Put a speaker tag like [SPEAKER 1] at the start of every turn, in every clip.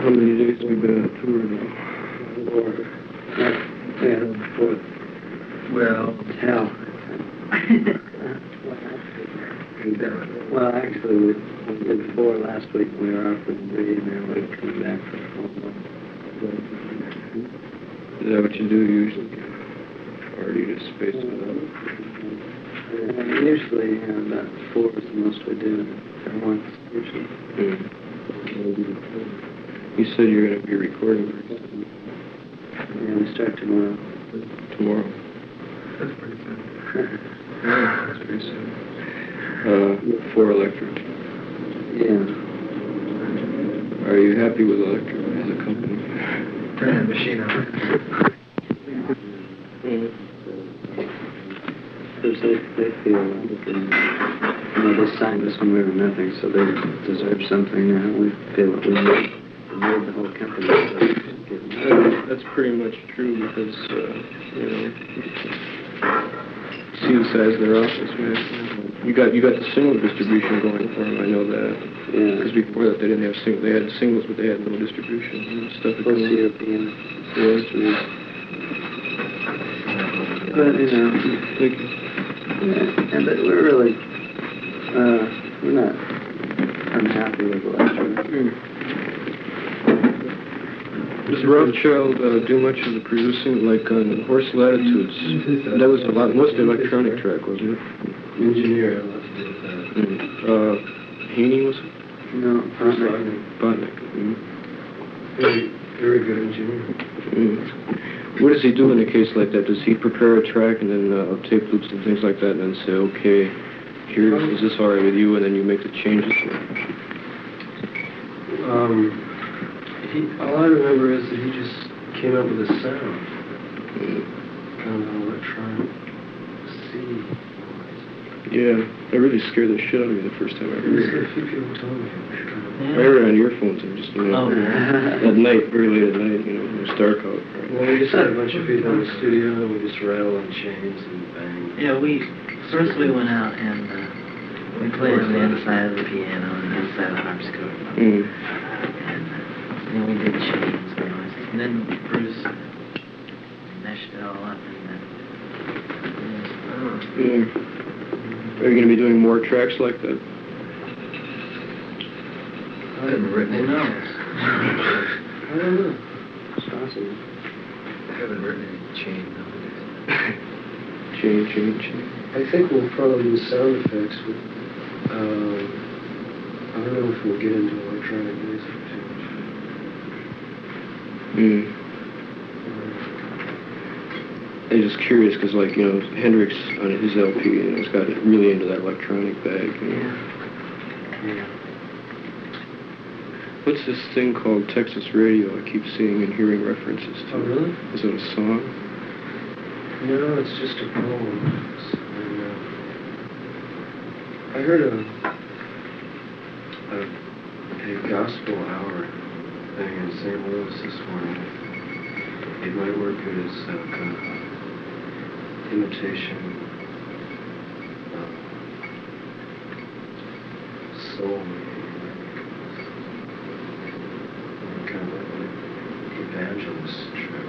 [SPEAKER 1] How many days have we been on tour now?
[SPEAKER 2] 4.
[SPEAKER 3] Well,
[SPEAKER 2] Hell. Well, actually, we did 4 last week. We were off for 3, and then we came back for 4 more.
[SPEAKER 1] Is that what you do usually? Or do you just space it out?
[SPEAKER 2] Usually, about 4 is the most we do at once, usually.
[SPEAKER 1] You said you're going to be recording very soon.
[SPEAKER 2] Yeah, we start tomorrow.
[SPEAKER 1] Tomorrow?
[SPEAKER 3] that's pretty soon.
[SPEAKER 1] Yeah, that's pretty soon. For Electric.
[SPEAKER 2] Yeah.
[SPEAKER 1] Are you happy with Electric as a company?
[SPEAKER 3] Turn that machine on.
[SPEAKER 2] Because they feel like, they signed us when we were nothing, so they deserve something. We feel that we made the whole company.
[SPEAKER 1] That's pretty much true because, see the size of their office, man. You got the single distribution going for them, I know that.
[SPEAKER 2] Yeah.
[SPEAKER 1] Because before that they didn't have singles. They had singles, but they had no distribution. Stuff that
[SPEAKER 2] Plus European.
[SPEAKER 1] was.
[SPEAKER 2] But,
[SPEAKER 1] Thank you.
[SPEAKER 2] yeah, but we're really, we're not unhappy with Electric.
[SPEAKER 1] Does Rothschild do much of the producing, like on Horse Latitudes? That was a lot, mostly electronic track, wasn't it?
[SPEAKER 2] Engineer.
[SPEAKER 1] Haney was it?
[SPEAKER 2] No,
[SPEAKER 1] Botnick.
[SPEAKER 2] Very good engineer.
[SPEAKER 1] What does he do in a case like that? Does he prepare a track and then tape loops and things like that and then say, okay, here, is this all right with you? And then you make the changes?
[SPEAKER 2] All I remember is that he just came up with a sound. Kind of an electronic C.
[SPEAKER 1] Yeah, that really scared the shit out of me the first time I heard it.
[SPEAKER 2] A few people told me.
[SPEAKER 1] I heard it on earphones and just, at night, very late at night, it was dark out. Right?
[SPEAKER 2] Well, we just had a bunch of people in the studio and we just rattle on chains and bang.
[SPEAKER 4] Yeah, first we went out and we played on the inside of the piano and the inside of the harpsichord. And then we did chains and noise. And then Bruce meshed it all up and then...
[SPEAKER 1] Are you going to be doing more tracks like that?
[SPEAKER 3] I haven't written any.
[SPEAKER 2] I don't know. It's awesome.
[SPEAKER 3] I haven't written any chain nowadays.
[SPEAKER 1] Chain.
[SPEAKER 2] I think we'll probably use sound effects. But, I don't know if we'll get into electronic music too much.
[SPEAKER 1] I'm just curious because, like, Hendrix on his LP, has got really into that electronic bag.
[SPEAKER 2] Yeah.
[SPEAKER 1] What's this thing called Texas Radio? I keep seeing and hearing references to.
[SPEAKER 2] Oh, really?
[SPEAKER 1] Is it a song?
[SPEAKER 2] No, it's just a poem. I heard a gospel hour thing in St. Louis this morning. It might work good as kind of imitation soul, kind of like evangelist track.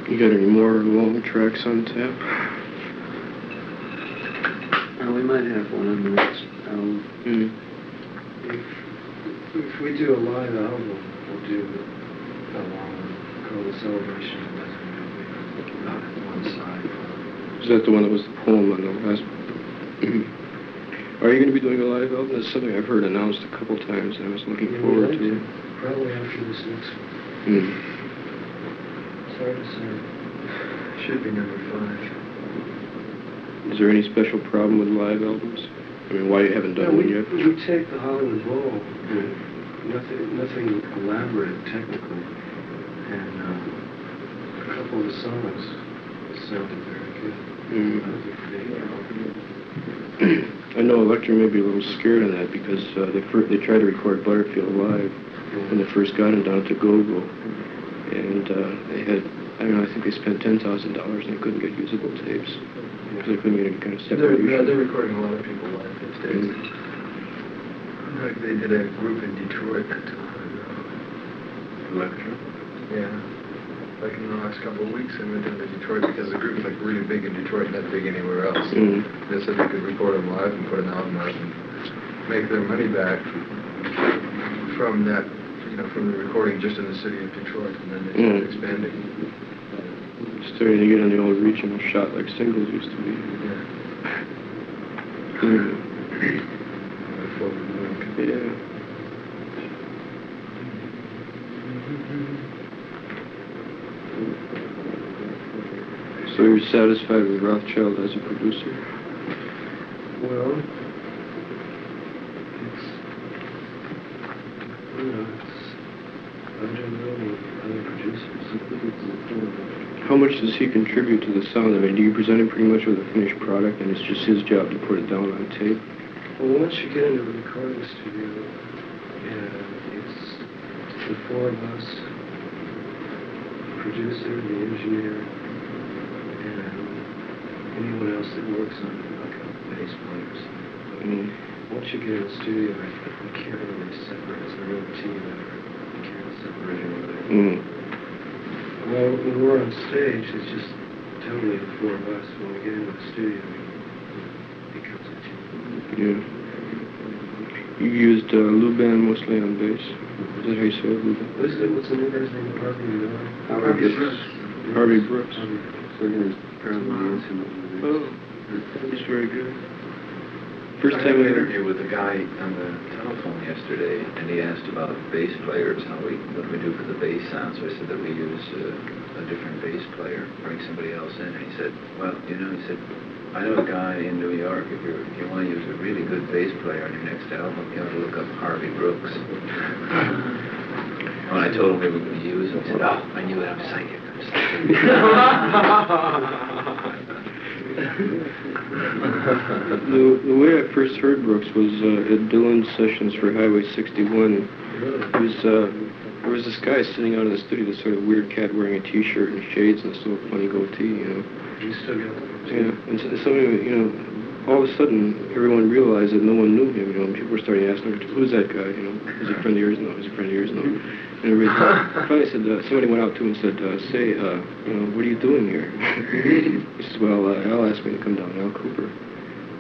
[SPEAKER 1] You got any more long tracks on tap?
[SPEAKER 2] We might have one on the next album. If we do a live album, we'll do a long one called The Celebration of Lesbian Movie, about one side.
[SPEAKER 1] Is that the one that was the poem on the last? Are you going to be doing a live album? That's something I've heard announced a couple times, and I was looking forward to it.
[SPEAKER 2] Probably after this next one. It's hard to say.
[SPEAKER 3] Should be number 5.
[SPEAKER 1] Is there any special problem with live albums? I mean, why you haven't done one yet?
[SPEAKER 2] We take the Hollywood Bowl. Nothing elaborate technically. And a couple of the songs sounded very good.
[SPEAKER 1] I know Electra may be a little scared on that because they tried to record Butterfield live when they first got him down to Go-Go. And they had I don't know, I think they spent $10,000 and they couldn't get usable tapes. Because they couldn't get any kind of
[SPEAKER 3] They're
[SPEAKER 1] separation.
[SPEAKER 3] recording a lot of people live these days. Like they did a group in Detroit not too long ago.
[SPEAKER 2] Electra?
[SPEAKER 3] Yeah. Like in the last couple of weeks, I went down to Detroit because the group's like really big in Detroit, not big anywhere else.
[SPEAKER 1] Mm.
[SPEAKER 3] They said they could record them live and put an album out and make their money back from that, from the recording just in the city of Detroit, and then they started expanding.
[SPEAKER 1] Starting to get on the old regional shot like singles used to be.
[SPEAKER 3] Yeah.
[SPEAKER 1] Mm. Yeah. So you're satisfied with Rothschild as a producer?
[SPEAKER 2] Well, it's under other producers.
[SPEAKER 1] How much does he contribute to the sound? I mean, do you present him pretty much with a finished product and it's just his job to put it down on tape?
[SPEAKER 2] Well, once you get into the recording studio, it's the four of us, the producer, the engineer, and anyone else that works on it, like a bass player or something.
[SPEAKER 1] Mm.
[SPEAKER 2] Once you get in the studio, we can't really separate. It's a real team effort. We can't separate anything.
[SPEAKER 1] Mm.
[SPEAKER 2] Well, when we're on stage, it's just totally the four of us. When we get into the studio, it becomes a team.
[SPEAKER 1] Yeah. You used Lou Band mostly on bass. Is that how you say it, Lou Band?
[SPEAKER 2] What's the new guy's name? Harvey Miller?
[SPEAKER 3] Harvey Brooks.
[SPEAKER 1] Harvey Brooks.
[SPEAKER 2] We're going to apparently use him over the
[SPEAKER 1] Oh, he's very good. First
[SPEAKER 5] I had
[SPEAKER 1] time
[SPEAKER 5] an
[SPEAKER 1] I ever...
[SPEAKER 5] interview with a guy on the telephone yesterday, and he asked about bass players, what do we do for the bass sound? So I said that we use a different bass player, bring somebody else in, and he said, well, he said, I know a guy in New York, if you want to use a really good bass player on your next album, you ought to look up Harvey Brooks. When I told him we were going to use him, he said, oh, I knew it, I'm psychic.
[SPEAKER 1] The way I first heard Brooks was at Dylan's sessions for Highway 61. There was this guy sitting out in the studio, this sort of weird cat wearing a t-shirt and shades and this little funny goatee,
[SPEAKER 2] You still got that?
[SPEAKER 1] Yeah, and somebody, all of a sudden, everyone realized that no one knew him, and people were starting asking, who's that guy, is he a friend of yours? No, he's a friend of yours? No. And finally said, somebody went out to him and said, say, what are you doing here? He said, well, Al asked me to come down, Al Cooper.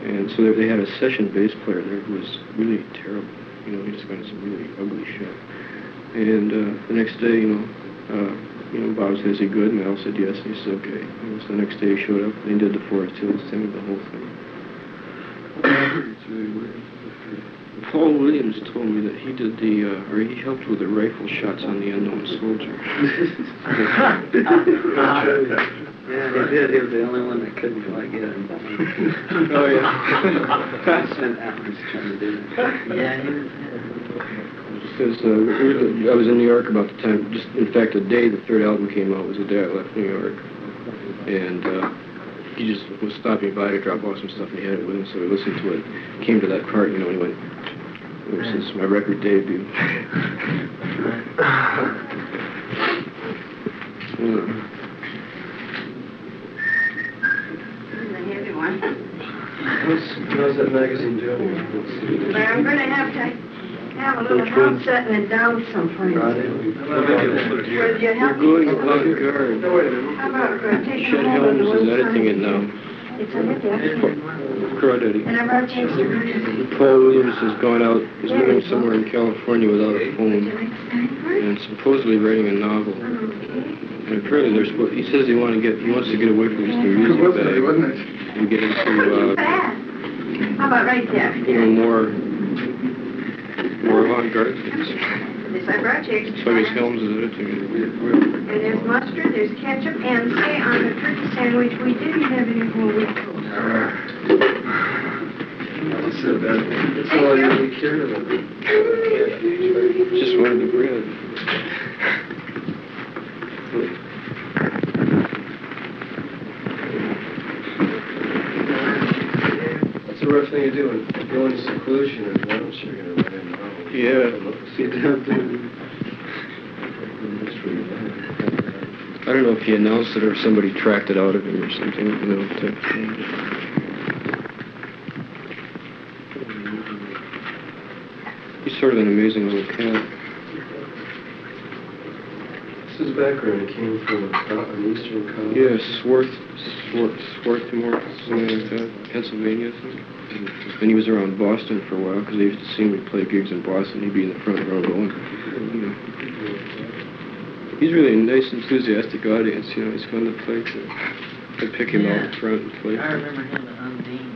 [SPEAKER 1] And so they had a session bass player there who was really terrible. He just got some really ugly shit. And the next day, Bob said, is he good? And Al said, yes. And he said, okay. And so the next day he showed up, and he did the Forest Hills thing, the whole thing. It's really weird. Paul Williams told me that he did he helped with the rifle shots on the Unknown Soldier.
[SPEAKER 6] Yeah, he did. He was the only one that couldn't quite get him.
[SPEAKER 1] Oh, yeah.
[SPEAKER 6] I spent hours trying to do that.
[SPEAKER 4] Yeah, he was...
[SPEAKER 1] Because I was in New York about the time, just in fact the day the third album came out was the day I left New York. And he just was stopping by to drop off some stuff and he had it with him, so we listened to it. Came to that part, and he went, this is my record debut.
[SPEAKER 7] Heavy one.
[SPEAKER 2] How's that magazine doing?
[SPEAKER 7] But I'm going to have a little help setting it down someplace. Will you help me?
[SPEAKER 1] You're going avant-garde.
[SPEAKER 7] How about take
[SPEAKER 1] Chet
[SPEAKER 7] a hold of the
[SPEAKER 1] Helms
[SPEAKER 7] one
[SPEAKER 1] is editing it
[SPEAKER 7] side?
[SPEAKER 1] now.
[SPEAKER 7] It's a little.
[SPEAKER 1] Crawdaddy.
[SPEAKER 7] And I've already changed the version.
[SPEAKER 1] Paul Williams has gone out, is living somewhere in California without a phone, and supposedly writing a novel. And apparently he says he wants to get away from this new music bag and get into,
[SPEAKER 7] How about right there?
[SPEAKER 1] more avant-garde things.
[SPEAKER 7] This I brought you extra.
[SPEAKER 1] So I guess Helms is editing it.
[SPEAKER 7] And there's mustard, there's ketchup, and say on the turkey sandwich, we didn't have any whole wheat toast.
[SPEAKER 2] That's so bad. That's all I really care about.
[SPEAKER 1] Just wanted the bread.
[SPEAKER 2] That's a rough thing to do. When you go into seclusion and lunch, you're going to run into problems.
[SPEAKER 1] Yeah.
[SPEAKER 2] Sit down to
[SPEAKER 1] I don't know if he announced it or somebody tracked it out of him or something, you know, type thing. He's sort of an amazing little cat.
[SPEAKER 2] This is background. He came from an eastern college.
[SPEAKER 1] Yeah, Swarthmore, something like that, Pennsylvania, I think. And he was around Boston for a while because they used to see me play gigs in Boston. He'd be in the front row going, you know. He's really a nice, enthusiastic audience, you know. He's fun to play to. I'd pick him out front and play.
[SPEAKER 4] I remember him at Undine.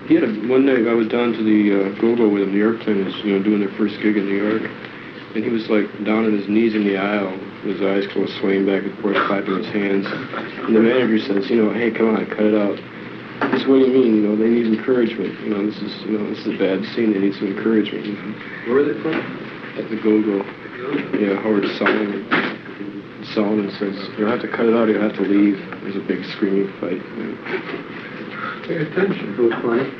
[SPEAKER 1] He had one night I was down to the Go-Go with him. The Airplane was, you know, doing their first gig in New York, and he was like down on his knees in the aisle, with his eyes closed, swaying back and forth, clapping his hands. And the manager says, you know, hey, come on, cut it out. He says, what do you mean? You know, they need encouragement. You know, this is a bad scene. They need some encouragement. You know?
[SPEAKER 2] Where are they from?
[SPEAKER 1] At the Go-Go. Yeah, Howard Solomon. Solomon says, you'll have to cut it out. You'll have to leave. There's a big screaming fight. You know.
[SPEAKER 2] Pay attention. Who was playing?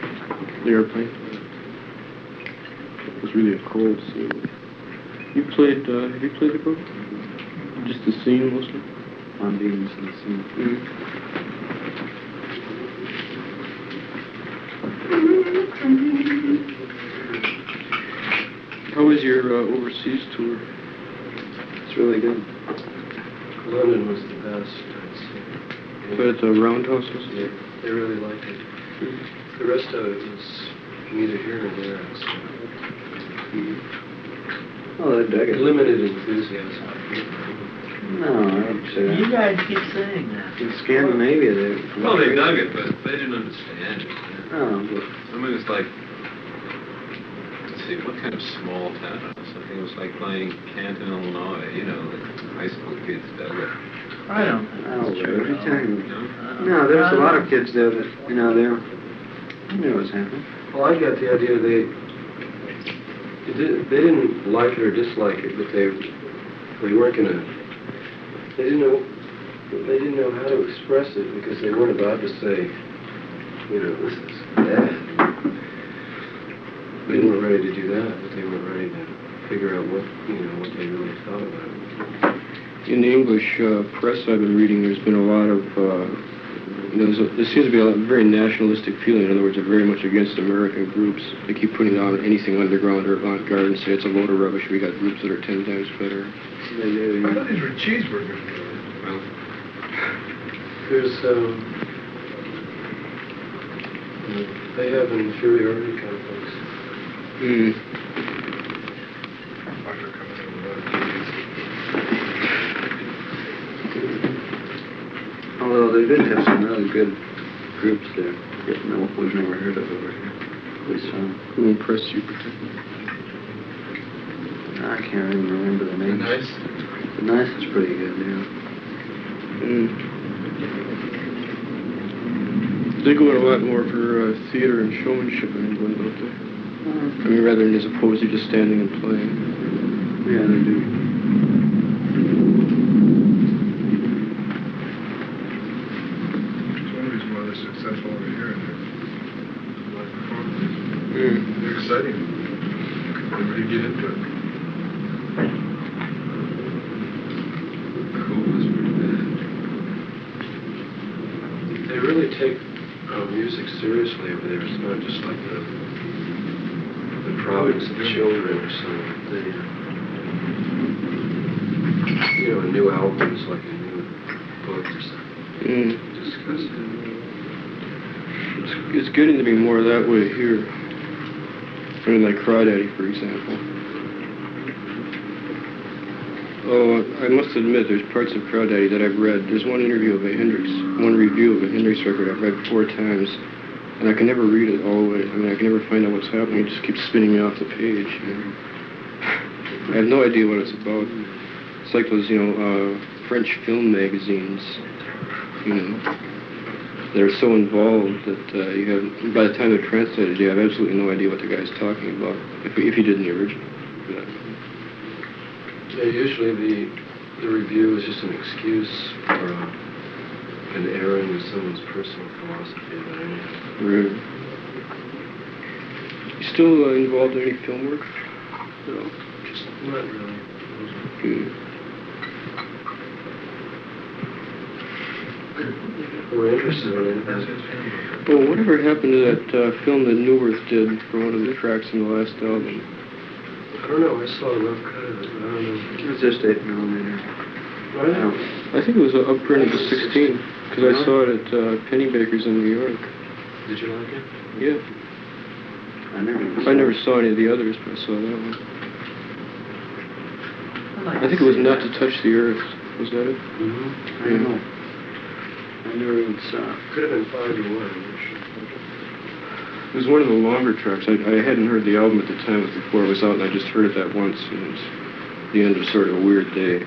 [SPEAKER 1] The Airplane. It was really a cold scene. Have you played the Go-Go? Just the scene mostly?
[SPEAKER 6] Undine's and the scene.
[SPEAKER 1] How was your overseas tour?
[SPEAKER 6] It's really good.
[SPEAKER 2] London was the best, I'd say.
[SPEAKER 1] But at the Roundhouse, was it?
[SPEAKER 2] Yeah, they really liked it. The rest of it was neither here nor there, I'd say.
[SPEAKER 6] Oh, they dug it.
[SPEAKER 2] Limited enthusiasm.
[SPEAKER 6] No, I wouldn't say that.
[SPEAKER 4] You guys keep saying that.
[SPEAKER 6] In Scandinavia, they...
[SPEAKER 3] Well, they dug it, but they didn't understand it.
[SPEAKER 6] Oh, but...
[SPEAKER 3] I mean, it's like, let's see, what kind of small town? Something it was like playing Canton, Illinois, you know, the high school kids dug it.
[SPEAKER 4] I don't
[SPEAKER 6] I don't know. What are you talking about?
[SPEAKER 3] No?
[SPEAKER 6] No, there's a lot of kids there that, you know, they knew what was happening.
[SPEAKER 2] Well, I got the idea they didn't like it or dislike it, but they weren't gonna. They didn't know how to express it because they weren't about to say, you know, this is bad. They weren't ready to do that, but they weren't ready to figure out what they really thought about it.
[SPEAKER 1] In the English press I've been reading, there's been a lot of, there seems to be a very nationalistic feeling. In other words, they're very much against American groups. They keep putting down anything underground or avant-garde and say it's a load of rubbish. We got groups that are 10 times better.
[SPEAKER 6] They do,
[SPEAKER 3] I
[SPEAKER 6] yeah.
[SPEAKER 3] thought these were cheeseburgers. Well,
[SPEAKER 2] There's they have an inferiority complex.
[SPEAKER 3] after coming in with
[SPEAKER 6] Although they did have some really good groups there that we've never heard of over here. At least some.
[SPEAKER 1] Who impressed you particularly?
[SPEAKER 6] I can't even remember the
[SPEAKER 3] the
[SPEAKER 6] names.
[SPEAKER 3] nice.
[SPEAKER 6] The Nice is pretty good, yeah.
[SPEAKER 1] They go in a lot more for theater and showmanship in England, don't they? I mean, rather than as opposed to just standing and playing.
[SPEAKER 6] Yeah, they do.
[SPEAKER 3] It's one reason why they're successful over here in their live performances. They're exciting. Everybody get into it. Cool is pretty bad.
[SPEAKER 2] They really take music seriously over there. It's not just like the province of children or something. They, a new album is like a new book or something. Discuss it.
[SPEAKER 1] It's getting to be more that way here. I mean, like Crawdaddy, for example. Oh, I must admit, there's parts of Crawdaddy that I've read. There's one review of a Hendrix record I've read 4 times, and I can never read it all the way. I mean, I can never find out what's happening. It just keeps spinning me off the page. You know? I have no idea what it's about. It's like those, French film magazines, they're so involved that you have, by the time they're translated, you have absolutely no idea what the guy's talking about, if you did in the original.
[SPEAKER 2] Yeah, usually the review is just an excuse or an airing of someone's personal philosophy about anything.
[SPEAKER 1] Right. You still involved in any film work?
[SPEAKER 2] No, just not really. We're interested in it.
[SPEAKER 1] Well, whatever happened to that film that Newworth did for one of the tracks in the last album?
[SPEAKER 2] I don't know, I saw a rough cut of it, I don't know.
[SPEAKER 6] It was just 8mm.
[SPEAKER 2] Right?
[SPEAKER 1] I think it was upgraded to 16, because I saw it at Pennybaker's in New York.
[SPEAKER 2] Did you like it?
[SPEAKER 1] Yeah.
[SPEAKER 6] I
[SPEAKER 1] never saw any of the others, but I saw that one. I think it was Not to Touch the Earth. Was that it?
[SPEAKER 2] Mm-hmm.
[SPEAKER 6] I don't know. I never even saw it.
[SPEAKER 2] Could have been 5 to 1, I'm not sure.
[SPEAKER 1] It was one of the longer tracks. I hadn't heard the album at the time before it was out, and I just heard it that once, and it was the end of sort of a weird day.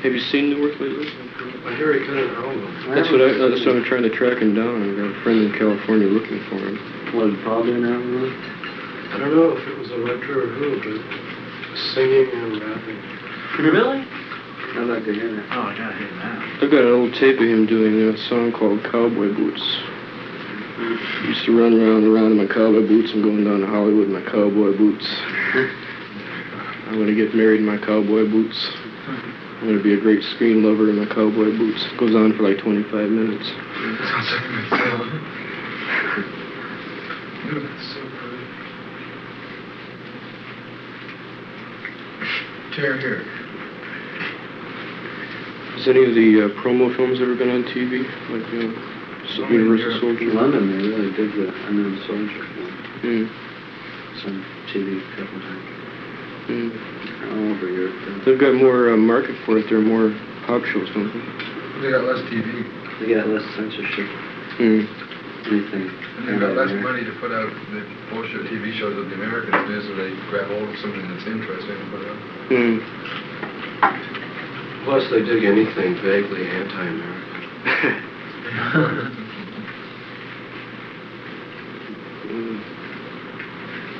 [SPEAKER 1] Have you seen Newworth lately?
[SPEAKER 2] I hear he cut an album.
[SPEAKER 1] That's what I'm trying to track him down. I've got a friend in California looking for him.
[SPEAKER 6] What, did Paul do an album?
[SPEAKER 2] I don't know if it was Electra or who, but singing and rapping.
[SPEAKER 4] Really?
[SPEAKER 6] I'd like to hear that.
[SPEAKER 4] Oh, I gotta hear that.
[SPEAKER 1] I've got an old tape of him doing a song called Cowboy Boots. I used to run around in my cowboy boots and going down to Hollywood in my cowboy boots. I'm going to get married in my cowboy boots. I'm going to be a great screen lover in my cowboy boots. It goes on for like 25 minutes.
[SPEAKER 3] Sounds like a good song. That's so good. Here.
[SPEAKER 1] Has any of the promo films ever been on TV? Like Universal Soldier?
[SPEAKER 6] In London, they really did the Unknown Soldier film.
[SPEAKER 1] Mm.
[SPEAKER 6] Some TV a couple times.
[SPEAKER 1] Mm.
[SPEAKER 6] All over Europe.
[SPEAKER 1] They've got more market for it. There are more pop shows, don't they?
[SPEAKER 3] They got less TV.
[SPEAKER 6] They got less censorship.
[SPEAKER 1] Mm.
[SPEAKER 6] Anything.
[SPEAKER 3] And they got less money to put out the bullshit TV shows that the Americans do, so they grab hold of something that's interesting and put it out.
[SPEAKER 1] Mm.
[SPEAKER 2] Plus, they dig anything vaguely anti-American.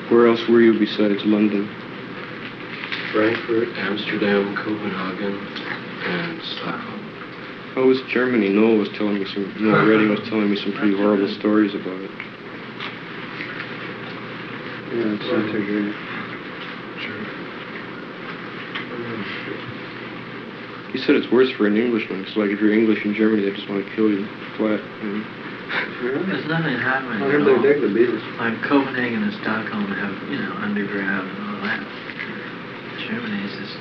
[SPEAKER 1] Where else were you besides London?
[SPEAKER 2] Frankfurt, Amsterdam, Copenhagen, and Stockholm.
[SPEAKER 1] How was Germany? Noah was telling me Redding was telling me some pretty horrible stories about it.
[SPEAKER 6] Yeah, it's not too great.
[SPEAKER 1] He said it's worse for an Englishman. It's like if you're English in Germany, they just want to kill you flat.
[SPEAKER 4] There's nothing happening
[SPEAKER 6] I
[SPEAKER 4] at
[SPEAKER 6] heard
[SPEAKER 4] all.
[SPEAKER 6] they dig the Beatles.
[SPEAKER 4] Like Copenhagen and Stockholm have, underground and all that. Germany is just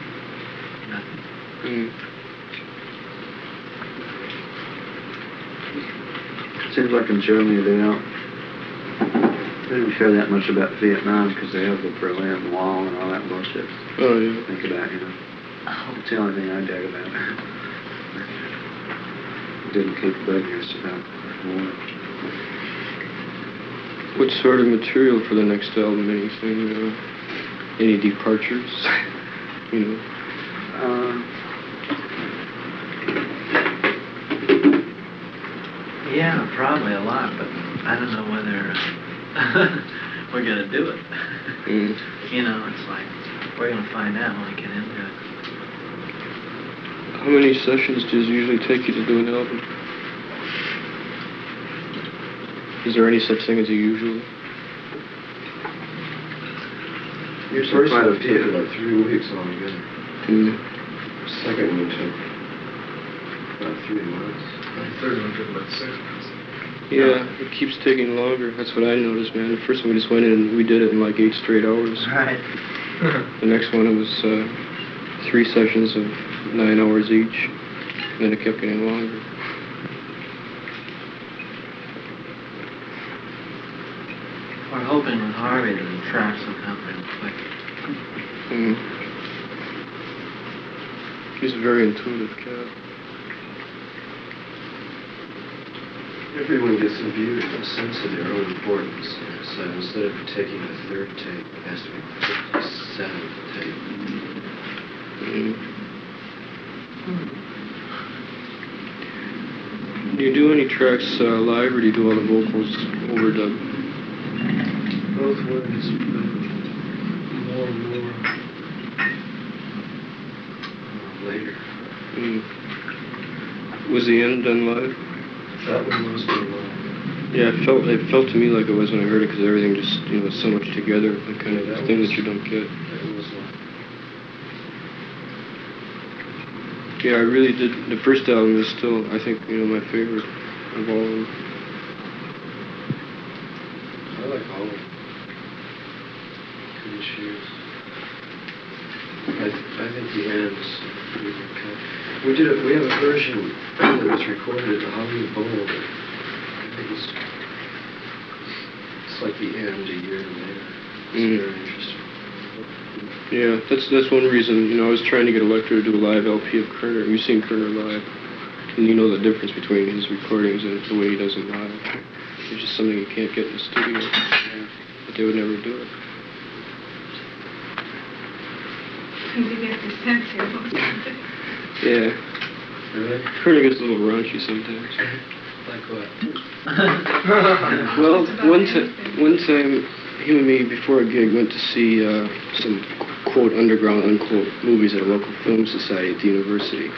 [SPEAKER 4] nothing.
[SPEAKER 1] Mm.
[SPEAKER 6] Seems like in Germany they don't care that much about Vietnam because they have the Berlin Wall and all that bullshit.
[SPEAKER 1] Oh, yeah.
[SPEAKER 6] Think about, It's the only thing I dig about it. Didn't keep bugging about war.
[SPEAKER 1] What sort of material for the next album? Anything? Any departures?
[SPEAKER 4] Yeah, probably a lot, but I don't know whether we're gonna do it.
[SPEAKER 1] Mm.
[SPEAKER 4] It's like we're gonna find out when we get into it.
[SPEAKER 1] How many sessions does it usually take you to do an album? Is there any such thing as a usual?
[SPEAKER 2] Usually quite a few. Like 3 weeks altogether.
[SPEAKER 1] Mm.
[SPEAKER 2] Second one took about 3 months.
[SPEAKER 3] The third one took about 6 months.
[SPEAKER 1] Yeah, it keeps taking longer. That's what I noticed, man. The first one we just went in and we did it in like 8 straight hours.
[SPEAKER 4] Right.
[SPEAKER 1] The next one it was 3 sessions of 9 hours each. And then it kept getting longer.
[SPEAKER 4] We're hoping with Harvey that the tracks will come real quick.
[SPEAKER 1] Mm. He's a very intuitive cat.
[SPEAKER 2] Everyone gets imbued with a sense of their own importance. So instead of taking the third tape, it has to be the 57th tape.
[SPEAKER 1] Mm. Do you do any tracks live, or do you do all the vocals overdubbed?
[SPEAKER 2] Both ways, but more and more later.
[SPEAKER 1] Mm. Was the end done live?
[SPEAKER 2] That one was the one.
[SPEAKER 1] Yeah, it felt to me like it was when I heard it, because everything just, was so much together, the kind of thing that you don't get. Yeah, I really did. The first album is still, I think, my favorite of all of them.
[SPEAKER 2] I like all of them. Couldn't choose. I think the end's pretty good cut. We have a version that was recorded at the Hollywood Bowl. I think it's like the end a year later. It's very interesting.
[SPEAKER 1] Yeah, that's one reason, I was trying to get Elektra to do a live LP of Kerner. You've seen Kerner live, and you know the difference between his recordings and the way he does it live. It's just something you can't get in the studio, but they would never do it.
[SPEAKER 7] You get the sense here most of it.
[SPEAKER 1] Yeah.
[SPEAKER 2] Really?
[SPEAKER 1] Kerner gets a little raunchy sometimes.
[SPEAKER 2] Like what?
[SPEAKER 1] Well, one time, him and me, before a gig, went to see some, quote, underground, unquote, movies at a local film society at the university.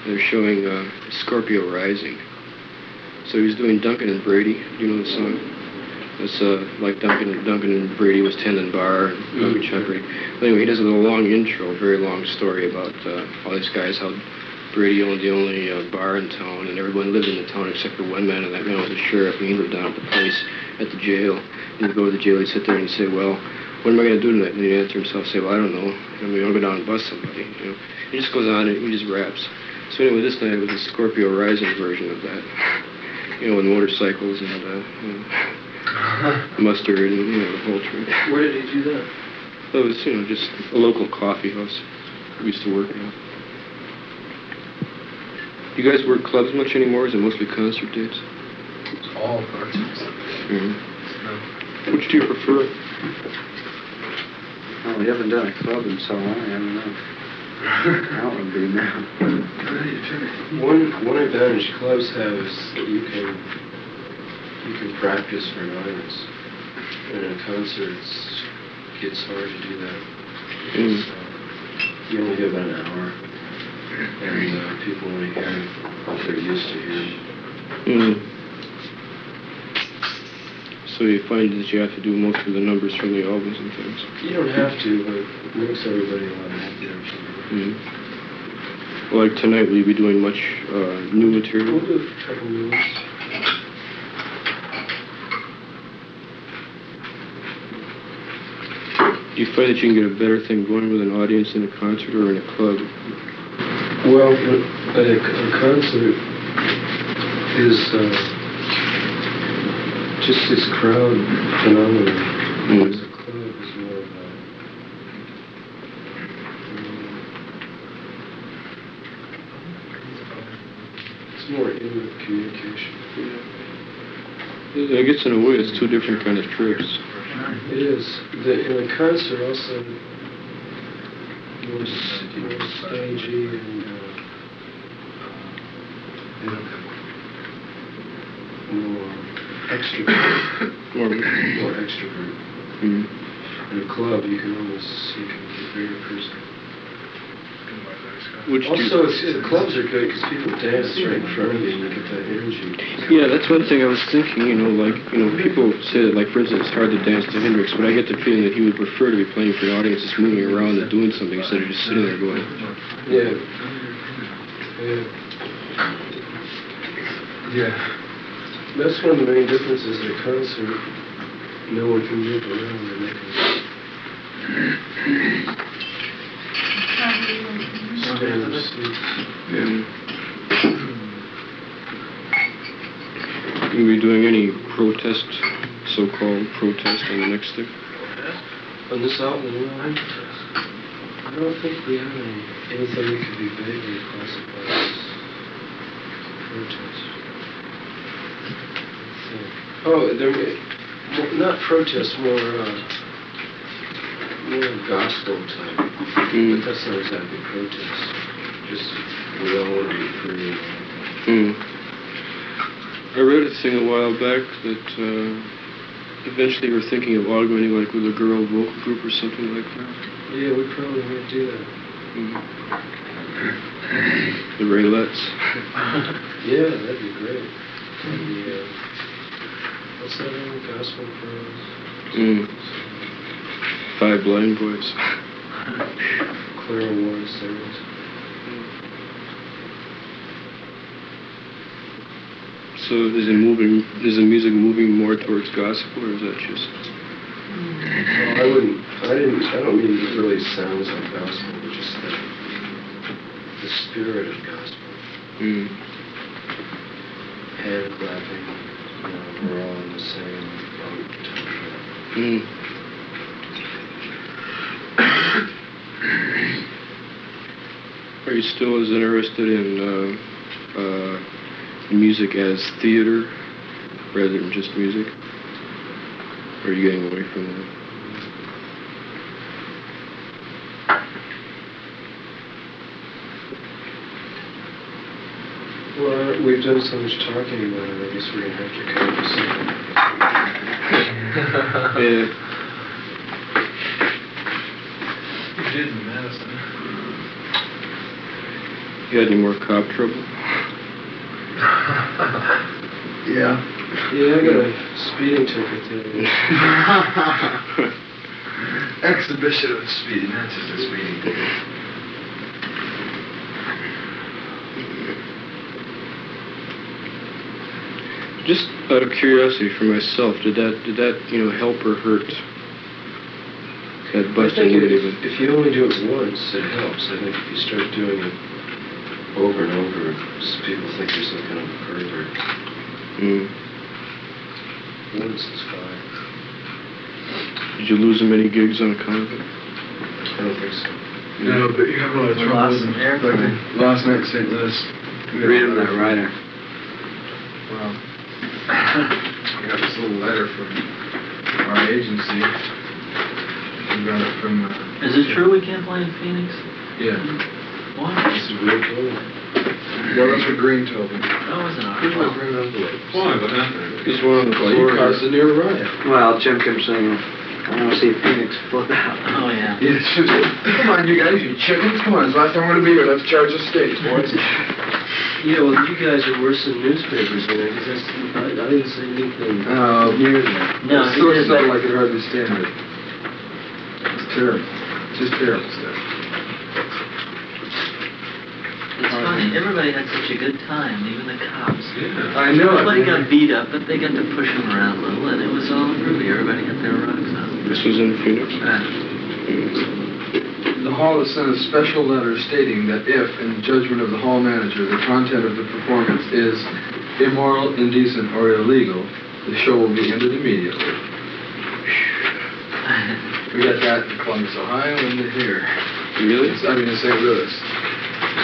[SPEAKER 1] They're showing Scorpio Rising. So he was doing Duncan and Brady. Do you know the song? It's like Duncan and Brady was tending bar, and Duncan Shepherd. Anyway, he does a little long intro, very long story about all these guys, how Brady owned the only bar in town, and everyone lived in the town except for one man, and that man was a sheriff, and he lived down at the place at the jail. And he'd go to the jail, he'd sit there and he'd say, well, what am I going to do tonight? And he'd answer himself, say, well, I don't know. I'm going to go down and bust somebody. He just goes on and he just raps. So anyway, this night it was a Scorpio Rising version of that. With motorcycles and mustard and the whole trick.
[SPEAKER 2] Where did he do that?
[SPEAKER 1] It was just a local coffee house we used to work in. You guys work clubs much anymore? Or is it mostly concert dates?
[SPEAKER 2] It's all concerts.
[SPEAKER 1] Which do you prefer?
[SPEAKER 6] Oh, we haven't done a club in so long, I don't know. That would be now.
[SPEAKER 2] One advantage clubs have is that you can practice for an audience. And in concerts, it's hard to do that. Because, you only have about an hour, and people want to hear what they're used to hearing.
[SPEAKER 1] So you find that you have to do most of the numbers from the albums and things?
[SPEAKER 2] You don't have to, but it makes everybody a lot happier.
[SPEAKER 1] Well, like tonight, will you be doing much new material?
[SPEAKER 2] We'll do a couple minutes.
[SPEAKER 1] Do you find that you can get a better thing going with an audience in a concert or in a club?
[SPEAKER 2] Well, a concert is just this crowd phenomenon. Whereas a club is more about it's more intimate communication.
[SPEAKER 1] I guess in a way it's two different kind of trips.
[SPEAKER 2] It is. In a concert also more stagey and more extrovert. More extrovert. In a club, you can be very personal. Also, clubs are good because people dance right in front of you and you get that energy.
[SPEAKER 1] Yeah, that's one thing I was thinking, people say that, like, for instance, it's hard to dance to Hendrix, but I get the feeling that he would prefer to be playing for the audience, just moving around and doing something instead of just sitting there going.
[SPEAKER 2] Yeah. That's one of the main differences at a concert. No one can move around and they can stand or sleep.
[SPEAKER 1] Will you be doing any protest, so-called protest on the next thing?
[SPEAKER 2] On this album, I don't think we have anything that could be vaguely classified as protest. Not protest, more gospel type. But that's not exactly protest. Just we all want to be free.
[SPEAKER 1] I read a thing a while back that eventually we're thinking of augmenting, like, with a girl vocal group or something like that.
[SPEAKER 2] Yeah, we probably might do that.
[SPEAKER 1] The Raylettes.
[SPEAKER 2] Yeah, that'd be great. What's that name? Gospel Prose?
[SPEAKER 1] Five Blind Boys.
[SPEAKER 2] Clear Water Series.
[SPEAKER 1] So is the music moving more towards gospel, or is that just?
[SPEAKER 2] Well, I don't mean it really sounds like gospel, but just the spirit of gospel. Hand clapping, we're all in the same boat type thing.
[SPEAKER 1] Are you still as interested in music as theater rather than just music? Or are you getting away from that?
[SPEAKER 2] Well, we've done so much talking about it, I guess we're going to have to come up with something.
[SPEAKER 1] Yeah.
[SPEAKER 3] You did in Madison.
[SPEAKER 1] You had any more cop trouble?
[SPEAKER 3] Yeah.
[SPEAKER 2] Yeah, I got a speeding ticket today.
[SPEAKER 3] Exhibition of speeding, not just a speeding ticket.
[SPEAKER 1] Just out of curiosity for myself, did that help or hurt? That
[SPEAKER 2] I
[SPEAKER 1] busting
[SPEAKER 2] think
[SPEAKER 1] it even.
[SPEAKER 2] if you only do it once, it helps. I think if you start doing it over and over, people think you're some kind of pervert. Once is fine.
[SPEAKER 1] Did you lose many gigs on account of it?
[SPEAKER 2] I don't think so.
[SPEAKER 3] No, but you have a lot of
[SPEAKER 4] We
[SPEAKER 3] trouble
[SPEAKER 4] lost
[SPEAKER 3] with
[SPEAKER 4] some
[SPEAKER 3] them.
[SPEAKER 4] airplane.
[SPEAKER 3] Like last night in St. Louis.
[SPEAKER 6] Read him that rider.
[SPEAKER 3] Well, I got this little letter from our agency. We got it from,
[SPEAKER 4] Is it true we can't play in Phoenix?
[SPEAKER 3] yeah.
[SPEAKER 4] Why?
[SPEAKER 2] This is really cool.
[SPEAKER 3] Well, that's what Green told me.
[SPEAKER 4] That wasn't our
[SPEAKER 3] Here's my
[SPEAKER 4] fault.
[SPEAKER 3] green envelope. Why? What happened?
[SPEAKER 1] Just one on the
[SPEAKER 3] Well, you
[SPEAKER 1] floor.
[SPEAKER 3] caused a near riot.
[SPEAKER 6] Well, Jim kept saying, I want to see Phoenix flip out.
[SPEAKER 4] Oh, yeah.
[SPEAKER 3] Yeah, come on, you guys, you chickens. Come on, it's the last time we're going to be here. Let's charge the stage, boys.
[SPEAKER 2] Yeah, well, you guys are worse than newspapers, because I didn't say anything near that.
[SPEAKER 4] No, he
[SPEAKER 3] So
[SPEAKER 4] did,
[SPEAKER 3] stuff
[SPEAKER 4] but
[SPEAKER 3] I could hardly stand it. It's terrible. It's just terrible stuff.
[SPEAKER 4] it's funny. Everybody had such a good time, even the cops.
[SPEAKER 3] Yeah. I know.
[SPEAKER 4] Everybody got beat up, but they got to push them around a little, and it was all groovy. Everybody got their rocks on.
[SPEAKER 1] This was in Phoenix?
[SPEAKER 3] The hall has sent a special letter stating that if, in the judgment of the hall manager, the content of the performance is immoral, indecent, or illegal, the show will be ended immediately. We got that in Columbus, Ohio, and here.
[SPEAKER 1] Really?
[SPEAKER 3] I mean, in St. Louis.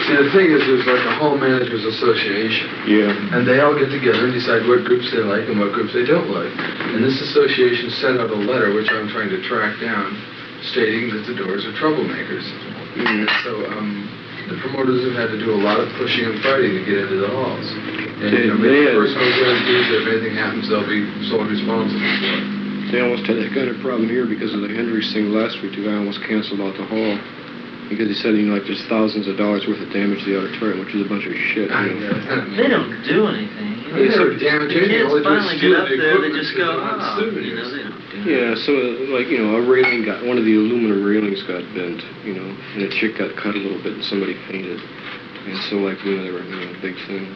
[SPEAKER 3] See, the thing is, there's like a hall managers association.
[SPEAKER 1] Yeah.
[SPEAKER 3] And they all get together and decide what groups they like and what groups they don't like. And this association sent out a letter, which I'm trying to track down, stating that the Doors are troublemakers. So the promoters have had to do a lot of pushing and fighting to get into the halls. And make personal guarantees that if anything happens, they'll be solely responsible for it.
[SPEAKER 1] They almost had that kind of problem here because of the Hendrix thing last week. The guy almost canceled out the hall because he said, like there's thousands of dollars worth of damage to the auditorium, which is a bunch of shit.
[SPEAKER 4] They don't do anything.
[SPEAKER 3] They never damage
[SPEAKER 4] The
[SPEAKER 3] anything.
[SPEAKER 4] kids
[SPEAKER 3] All they do is
[SPEAKER 4] finally
[SPEAKER 3] steal
[SPEAKER 4] get up
[SPEAKER 3] the
[SPEAKER 4] there, they
[SPEAKER 3] equipment
[SPEAKER 4] just
[SPEAKER 3] because
[SPEAKER 4] go,
[SPEAKER 3] they're not
[SPEAKER 4] oh,
[SPEAKER 3] souvenirs.
[SPEAKER 4] they don't do
[SPEAKER 1] Yeah, so a railing one of the aluminum railings got bent, and a chick got cut a little bit and somebody fainted. And so they were a big thing.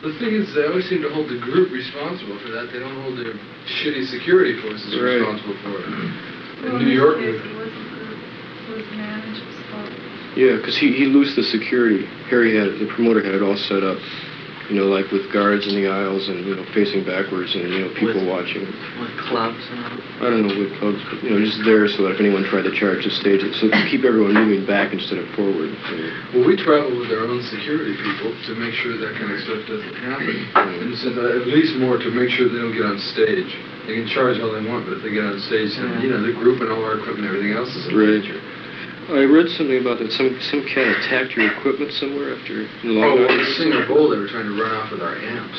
[SPEAKER 3] The thing is, they always seem to hold the group responsible for that. They don't hold their shitty security forces
[SPEAKER 1] Right.
[SPEAKER 3] responsible for it. In New York,
[SPEAKER 8] It was the manager's fault.
[SPEAKER 1] Yeah, because he loosed the security. The promoter had it all set up, like with guards in the aisles and, facing backwards and, people watching.
[SPEAKER 4] With clubs and all.
[SPEAKER 1] I don't know what clubs, but, just there so that if anyone tried to charge the stage, so to keep everyone moving back instead of forward.
[SPEAKER 3] well, we travel with our own security people to make sure that kind of stuff doesn't happen. And so at least more to make sure they don't get on stage. They can charge all they want, but if they get on stage, then, the group and all our equipment and everything else is in
[SPEAKER 1] Right.
[SPEAKER 3] danger.
[SPEAKER 1] I read something about that. Some cat attacked your equipment somewhere after Long
[SPEAKER 3] Oh, well,
[SPEAKER 1] Island.
[SPEAKER 3] the Singer Bowl, they were trying to run off with our amps.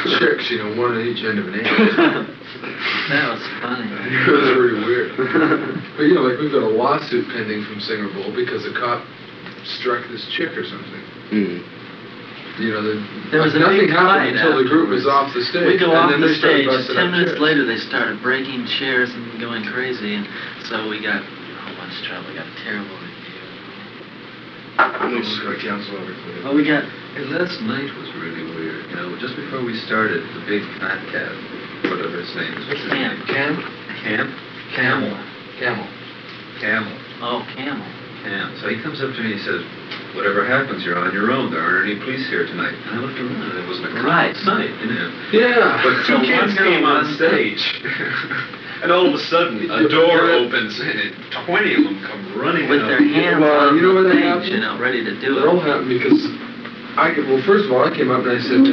[SPEAKER 3] These chicks, one on each end of an amp.
[SPEAKER 4] That was funny.
[SPEAKER 3] It was pretty weird. But, we've got a lawsuit pending from Singer Bowl because a cop struck this chick or something. you know,
[SPEAKER 4] There was a
[SPEAKER 3] nothing
[SPEAKER 4] big
[SPEAKER 3] happened
[SPEAKER 4] fight
[SPEAKER 3] until the group was
[SPEAKER 4] afterwards.
[SPEAKER 3] off the stage.
[SPEAKER 4] We go
[SPEAKER 3] and
[SPEAKER 4] off
[SPEAKER 3] then
[SPEAKER 4] the
[SPEAKER 3] they started
[SPEAKER 4] stage.
[SPEAKER 3] busting
[SPEAKER 4] 10
[SPEAKER 3] up
[SPEAKER 4] minutes
[SPEAKER 3] chairs.
[SPEAKER 4] later, they started breaking chairs and going crazy, and so we got a whole bunch of trouble. We got a terrible review.
[SPEAKER 3] Almost got canceled over it.
[SPEAKER 4] Well, we got.
[SPEAKER 5] Hey, last night was really weird. You know, just before we started, the big fat cat, whatever his name is. What's his name?
[SPEAKER 3] Cam?
[SPEAKER 5] Camel.
[SPEAKER 4] Oh, Camel.
[SPEAKER 5] Cam. So he comes up to me and he says, whatever happens, you're on your own. There aren't any police here tonight. And I looked around and it wasn't a
[SPEAKER 4] Right.
[SPEAKER 5] cop night, you know.
[SPEAKER 3] Yeah.
[SPEAKER 5] But
[SPEAKER 4] So
[SPEAKER 5] two kids
[SPEAKER 4] one girl
[SPEAKER 5] came on
[SPEAKER 4] runs
[SPEAKER 5] stage. And all of a sudden, a door opens and 20 of them come running
[SPEAKER 4] With
[SPEAKER 5] out.
[SPEAKER 4] their hands
[SPEAKER 3] Well,
[SPEAKER 4] on
[SPEAKER 3] you know
[SPEAKER 4] the
[SPEAKER 3] what that
[SPEAKER 4] thing,
[SPEAKER 3] happened?
[SPEAKER 4] you know, ready to do
[SPEAKER 3] It all
[SPEAKER 4] it.
[SPEAKER 3] happened because well, first of all, I came up and I said,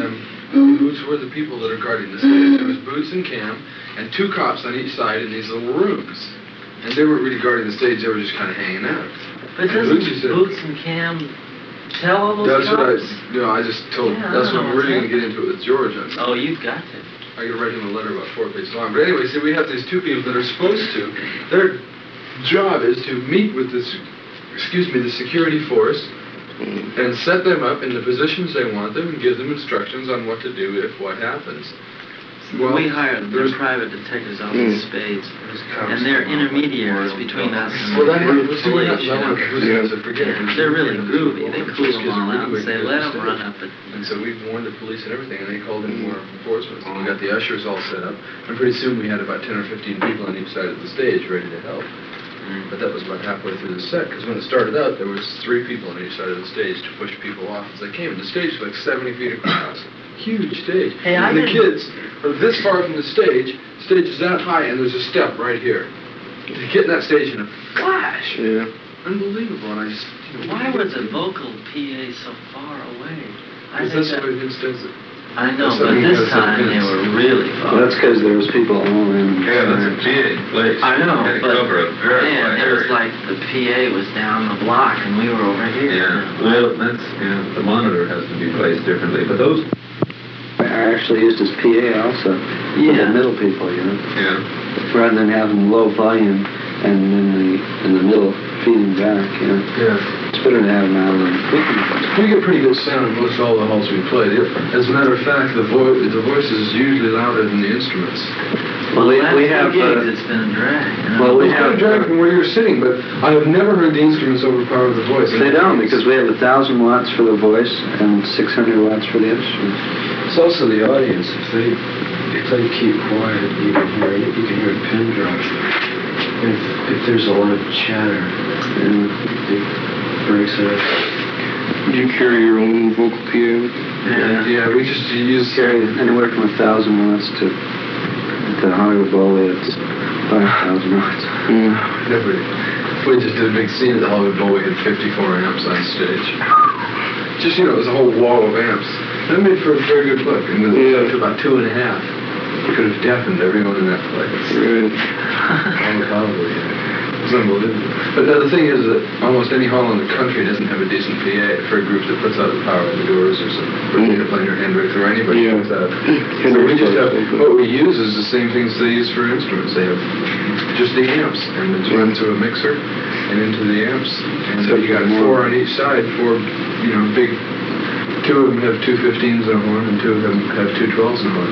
[SPEAKER 3] who's were the people that are guarding the stage? There was Boots and Cam, and 2 cops on each side in these little rooms. And they weren't really guarding the stage, they were just kind of hanging out.
[SPEAKER 4] But
[SPEAKER 3] And
[SPEAKER 4] doesn't
[SPEAKER 3] Bootsy said-
[SPEAKER 4] Boots and Cam tell all those
[SPEAKER 3] That's what
[SPEAKER 4] cops?
[SPEAKER 3] I just told,
[SPEAKER 4] Yeah, I
[SPEAKER 3] that's
[SPEAKER 4] don't
[SPEAKER 3] what
[SPEAKER 4] know
[SPEAKER 3] we're really
[SPEAKER 4] what's
[SPEAKER 3] going to get into it with George.
[SPEAKER 4] Oh, you've got to.
[SPEAKER 3] I could write him a letter about 4 pages long. But anyway, so we have these 2 people that are supposed to, their job is to meet with the security force and set them up in the positions they want them and give them instructions on what to do if what happens. Well,
[SPEAKER 4] We hired
[SPEAKER 3] there's-
[SPEAKER 4] their private detectives out in spades, and they're intermediaries between us and
[SPEAKER 3] Well,
[SPEAKER 4] the
[SPEAKER 3] that
[SPEAKER 4] group
[SPEAKER 3] happens. See what
[SPEAKER 4] police.
[SPEAKER 3] happens.
[SPEAKER 4] You
[SPEAKER 3] I
[SPEAKER 4] know?
[SPEAKER 3] want to forget it.
[SPEAKER 4] And they're really groovy. They cool
[SPEAKER 3] Police
[SPEAKER 4] them
[SPEAKER 3] gives a
[SPEAKER 4] all
[SPEAKER 3] really
[SPEAKER 4] out and
[SPEAKER 3] quick
[SPEAKER 4] say,
[SPEAKER 3] good
[SPEAKER 4] let them
[SPEAKER 3] stage.
[SPEAKER 4] run up it.
[SPEAKER 3] And so we warned the police and everything, and they called in more enforcement. And we got the ushers all set up, and pretty soon we had about 10 or 15 people on each side of the stage ready to help. But that was about halfway through the set, because when it started out, there was 3 people on each side of the stage to push people off as they came. And the stage was like 70 feet across. Huge stage.
[SPEAKER 4] Hey, I
[SPEAKER 3] and the
[SPEAKER 4] didn't-
[SPEAKER 3] kids are this far from the stage is that high, and there's a step right here. To get in that stage in a flash.
[SPEAKER 1] Yeah.
[SPEAKER 3] Unbelievable. And I just,
[SPEAKER 4] Why were the vocal PA so far away? I
[SPEAKER 3] Because
[SPEAKER 4] think
[SPEAKER 3] that's
[SPEAKER 4] that,
[SPEAKER 3] the way Vince does it.
[SPEAKER 4] I know,
[SPEAKER 3] that's
[SPEAKER 4] but
[SPEAKER 3] something
[SPEAKER 4] this
[SPEAKER 3] that's
[SPEAKER 4] time they
[SPEAKER 3] Vince.
[SPEAKER 4] were really far.
[SPEAKER 6] Well, that's because there was people all around.
[SPEAKER 5] Yeah, that's a big place.
[SPEAKER 4] I know,
[SPEAKER 5] You gotta
[SPEAKER 4] but
[SPEAKER 5] cover a very
[SPEAKER 4] man,
[SPEAKER 5] wide
[SPEAKER 4] it was
[SPEAKER 5] area.
[SPEAKER 4] like the PA was down the block and we were over here.
[SPEAKER 5] Yeah, well, that's, the monitor has to be placed differently, but those,
[SPEAKER 6] Are actually used as PA also. For
[SPEAKER 4] Yeah.
[SPEAKER 6] the middle people, you know.
[SPEAKER 5] yeah.
[SPEAKER 6] Rather than having low volume and in the middle feeding back, you know.
[SPEAKER 3] Yeah.
[SPEAKER 6] It's better to have them out of
[SPEAKER 3] We get pretty good sound in most all the halls we played. As a matter of fact, the voice is usually louder than the instruments.
[SPEAKER 6] Well,
[SPEAKER 4] the last
[SPEAKER 6] we
[SPEAKER 4] few
[SPEAKER 6] have.
[SPEAKER 4] gigs, it's been a drag. You know?
[SPEAKER 6] Well, we
[SPEAKER 3] It's kind
[SPEAKER 6] have.
[SPEAKER 3] of drag from where you're sitting, but I have never heard the instruments overpower the voice.
[SPEAKER 6] They don't, because we have 1,000 watts for the voice and 600 watts for the instruments.
[SPEAKER 2] It's also the audience. If they keep quiet, you can hear a pin drop. If there's a lot of chatter,
[SPEAKER 6] And
[SPEAKER 2] it breaks it up.
[SPEAKER 1] Do you carry your own vocal PA?
[SPEAKER 3] Yeah, we just use...
[SPEAKER 6] carry anywhere from 1,000 watts to Hollywood Bowl, it's 5,000 watts.
[SPEAKER 3] Never. We just did a big scene at the Hollywood Bowl. We had 54 amps on stage. Just, it was a whole wall of amps. That made for a very good look. And then it got to about 2.5. You could have deafened everyone in that place.
[SPEAKER 1] Right.
[SPEAKER 3] Probably. It was unbelievable. But the thing is that almost any hall in the country doesn't have a decent PA for a group that puts out the Power of the Doors or something. Or Plain or Hendrix or anybody
[SPEAKER 1] Yeah.
[SPEAKER 3] puts that. So we just have, what we use is the same things they use for instruments. They have just the amps, and it's run through a mixer and into the amps. And so you got 4 on each side, 4, big. 2 of them have 2 15s and a horn, and 2 of them have 2 12s and a horn.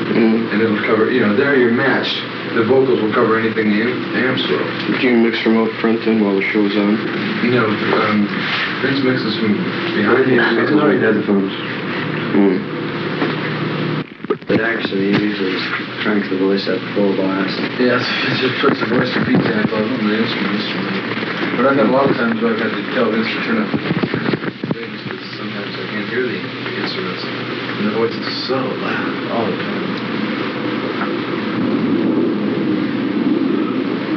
[SPEAKER 3] And it'll cover, there you're matched. The vocals will cover anything the amps will.
[SPEAKER 1] Do you mix from up front then while the show's on?
[SPEAKER 3] Vince mixes from behind the amps.
[SPEAKER 6] No, he headphones. But actually, he usually just cranks the voice up full blast.
[SPEAKER 3] Yes, it just puts the voice to feedback on the instruments. But I've had a lot of times where I've had to tell Vince to turn up the things, because sometimes I can't hear the instruments. And the voice is so loud all the time.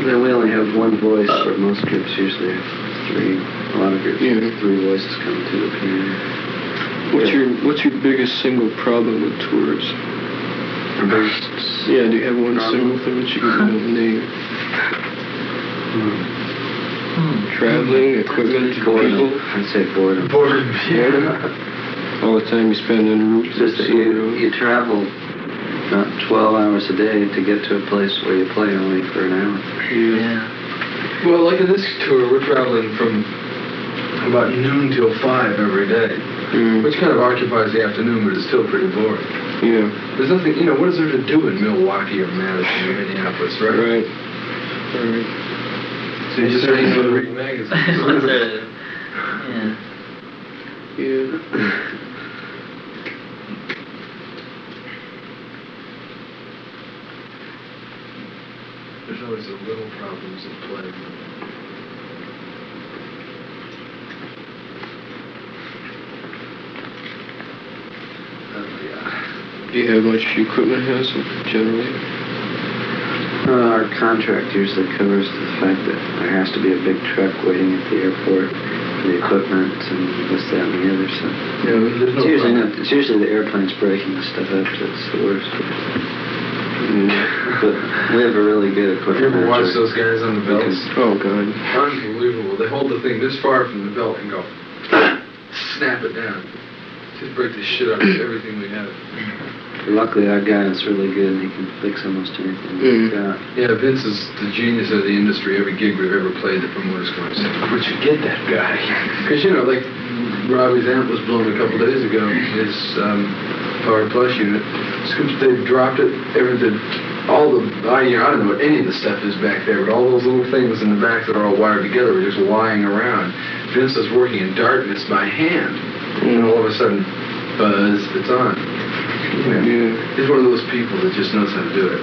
[SPEAKER 6] Then we only have one voice, but most groups usually have 3. A lot of groups have 3 voices coming to the piano.
[SPEAKER 1] What's your biggest single problem with tours?
[SPEAKER 6] Our biggest
[SPEAKER 1] Yeah, do you have one single thing that you can name? Traveling, equipment, people?
[SPEAKER 6] I'd say boredom.
[SPEAKER 3] Boredom.
[SPEAKER 1] All the time you spend en route.
[SPEAKER 6] It's just that you travel about 12 hours a day to get to a place where you play only for an hour.
[SPEAKER 4] Yeah.
[SPEAKER 3] Well, like in this tour, we're traveling from about noon till 5 every day. which kind of occupies the afternoon, but it's still pretty boring.
[SPEAKER 1] Yeah.
[SPEAKER 3] There's nothing, what is there to do in Milwaukee or Madison or Minneapolis, right?
[SPEAKER 1] Right.
[SPEAKER 3] So you just read magazines.
[SPEAKER 4] Yeah.
[SPEAKER 3] There's always the little problems at play.
[SPEAKER 1] Do you have much equipment hassle, generally?
[SPEAKER 6] Our contract usually covers the fact that there has to be a big truck waiting at the airport for the equipment and this, that, and the other. So it's usually the airplanes breaking stuff up that's the worst. But we have a really good equipment.
[SPEAKER 3] You ever watch those guys on the belts?
[SPEAKER 1] Oh, God.
[SPEAKER 3] Unbelievable. They hold the thing this far from the belt and go, snap it down. Just break the shit out of everything we have.
[SPEAKER 6] Luckily, our guy is really good, and he can fix almost anything we've got.
[SPEAKER 3] Yeah, Vince is the genius of the industry. Every gig we've ever played, the promoters come and say, "Where'd you get that guy?" Because, like Robbie's amp was blown a couple days ago, his Power Plus unit. They dropped it, everything, all the, I don't know what any of the stuff is back there, but all those little things in the back that are all wired together were just lying around. Vince is working in darkness by hand, and all of a sudden, buzz, it's on. He's one of those people that just knows how to do it.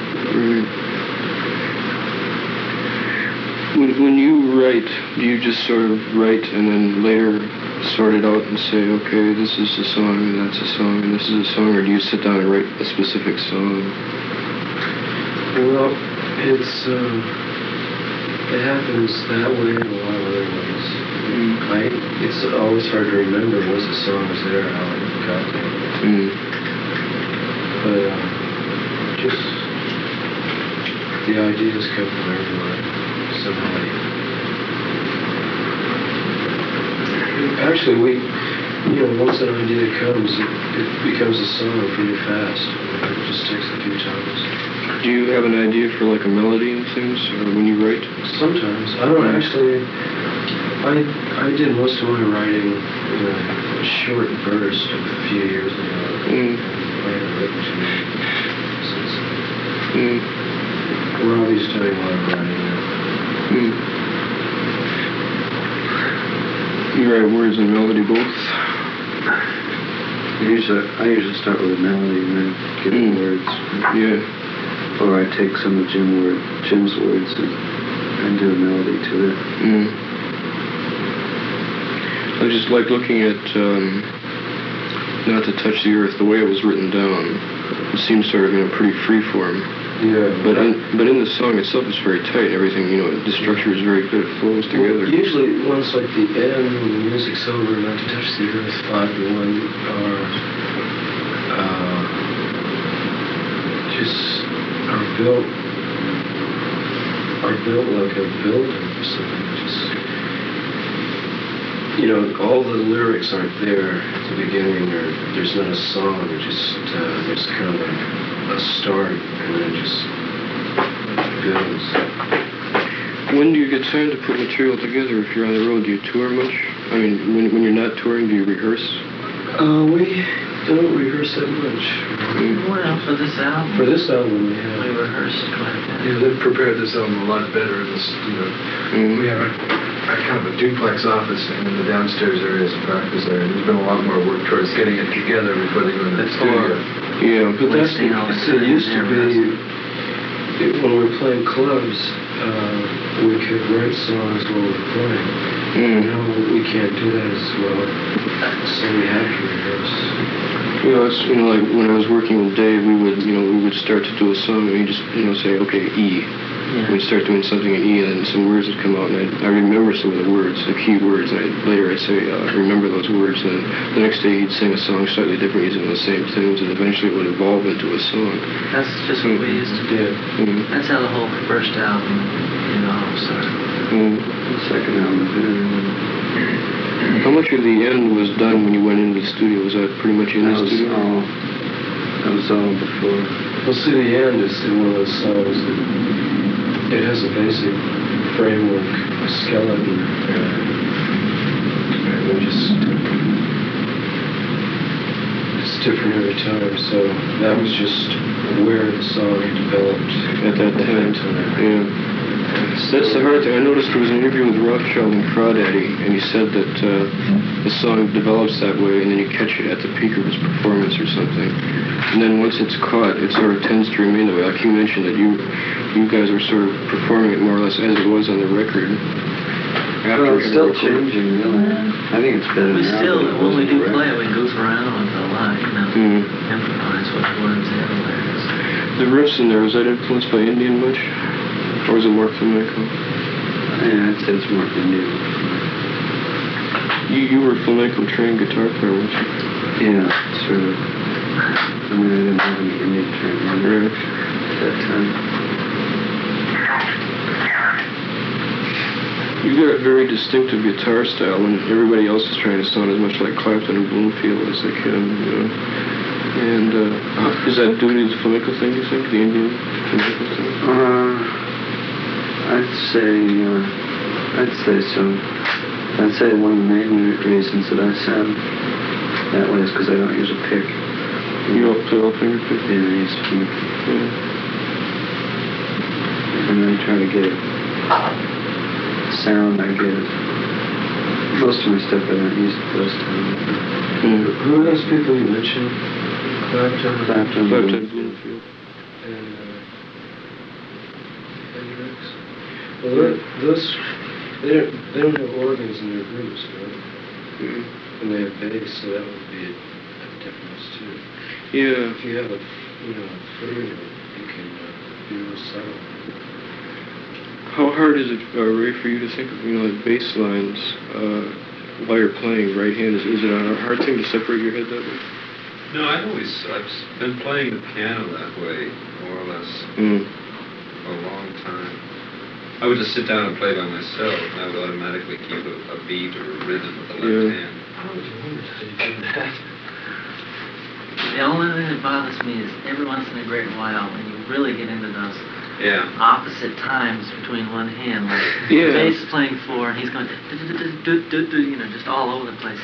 [SPEAKER 1] When you write, do you just sort of write and then later sort it out and say, okay, this is a song, and that's a song, and this is a song, or do you sit down and write a specific song?
[SPEAKER 2] Well, it happens that way in a lot of other ways. It's always hard to remember once the song was there how it got there. But just the ideas come from everywhere somehow. Actually, once an idea comes, it becomes a song pretty fast. It just takes a few times.
[SPEAKER 1] Do you have an idea for like a melody and things, or when you write?
[SPEAKER 2] Sometimes. I don't actually. I did most of my writing in a short burst of a few years ago. Robbie's doing a lot of writing now.
[SPEAKER 1] You write words and melody both?
[SPEAKER 6] I usually start with a melody and then get the words.
[SPEAKER 1] Yeah.
[SPEAKER 6] Or I take some of Jim's words and do a melody to it.
[SPEAKER 1] I just like looking at Not to Touch the Earth, the way it was written down. It seems sort of in a pretty free form.
[SPEAKER 2] Yeah.
[SPEAKER 1] But in the song itself, it's very tight. Everything, the structure is very good. It flows together.
[SPEAKER 2] Well, usually, once like the end, when the music's over, Not to Touch the Earth, 5 to 1 are built like a building or something. All the lyrics aren't there at the beginning, or there's not a song. There's kind of a start, and then it just builds.
[SPEAKER 1] When do you get time to put material together if you're on the road? Do you tour much? I mean, when you're not touring, do you rehearse?
[SPEAKER 2] We don't rehearse that much.
[SPEAKER 4] Well, for this album.
[SPEAKER 2] For this album, yeah.
[SPEAKER 4] We rehearsed quite a bit.
[SPEAKER 3] Yeah, they've prepared this album a lot better in the studio. We have a kind of a duplex office in the downstairs areas of practice area. There's been a lot more work towards getting it together before they go into the studio.
[SPEAKER 1] Yeah.
[SPEAKER 2] But it used to be, when we were playing clubs, we could write songs while we were playing. Now we can't do that as well, so we have to rehearse.
[SPEAKER 1] It's like when I was working with Dave, we would start to do a song, and we just say, okay, E.
[SPEAKER 4] Yeah.
[SPEAKER 1] We'd start doing something in E, and then some words would come out, and I remember some of the words, the key words, and later I'd say, remember those words, and the next day he'd sing a song slightly different using the same things, and eventually it would evolve into a song.
[SPEAKER 4] That's just what we used to do. That's how the whole first album, started.
[SPEAKER 6] The second album,
[SPEAKER 1] How much of the end was done when you went into the studio? Was that pretty much in the studio?
[SPEAKER 6] That was all before.
[SPEAKER 2] Well, see, the end is one of those songs that it has a basic framework, a skeleton, and we just different every time, so that was just where the song developed
[SPEAKER 1] At that time. Yeah. That's the hard thing. I noticed there was an interview with Rothschild and Crawdaddy, and he said that the song develops that way, and then you catch it at the peak of his performance or something. And then once it's caught, it sort of tends to remain that way. Like you mentioned that you guys were sort of performing it more or less as it was on the record.
[SPEAKER 6] Well, it's still changing, really. I think it's better
[SPEAKER 4] We
[SPEAKER 6] now
[SPEAKER 4] still,
[SPEAKER 6] than it
[SPEAKER 4] when
[SPEAKER 6] was
[SPEAKER 4] we
[SPEAKER 6] on
[SPEAKER 4] do
[SPEAKER 6] the
[SPEAKER 4] play,
[SPEAKER 6] record.
[SPEAKER 4] we goof around with a lot, you know, improvise with words and lyrics.
[SPEAKER 1] The riffs in there, was that influenced by Indian much? Or was it more flamenco?
[SPEAKER 6] Yeah, I'd say it's more Indian.
[SPEAKER 1] You were a flamenco trained guitar player, weren't you?
[SPEAKER 6] Yeah, sort of. I mean, I didn't have any Indian training
[SPEAKER 1] Right.
[SPEAKER 6] at that time.
[SPEAKER 1] You got a very distinctive guitar style, and everybody else is trying to sound as much like Clapton and Bloomfield as they can, you know. And is that due to the flamenco thing, you think? The Indian flamenco thing?
[SPEAKER 6] I'd say so. I'd say one of the main reasons that I sound that way is because I don't use a pick.
[SPEAKER 1] You don't play all finger pick?
[SPEAKER 6] Yeah, I use finger pick.
[SPEAKER 1] Yeah.
[SPEAKER 6] And I try to get it. Sound I get. Most of my stuff I don't use the first time.
[SPEAKER 2] Who are those people you mentioned? Clapton,
[SPEAKER 1] Clapton,
[SPEAKER 6] Bloomfield.
[SPEAKER 1] Bloomfield.
[SPEAKER 2] and Hendrix. Well, those they don't have organs in their groups, right? And they have bass, so that would be a difference too.
[SPEAKER 1] Yeah.
[SPEAKER 2] If you have a footer, you can be more subtle.
[SPEAKER 1] How hard is it, Ray, for you to think of, like bass lines while you're playing right-handed? Is it a hard thing to separate your head that way?
[SPEAKER 9] No, I've been playing the piano that way, more or less, a long time. I would just sit down and play by myself, and I would automatically keep a beat or a rhythm with the left hand.
[SPEAKER 2] I always wondered how you did that.
[SPEAKER 4] The only thing that bothers me is every once in a great while when you really get into those opposite times between one hand, like the bass is playing 4 and he's going just all over the place,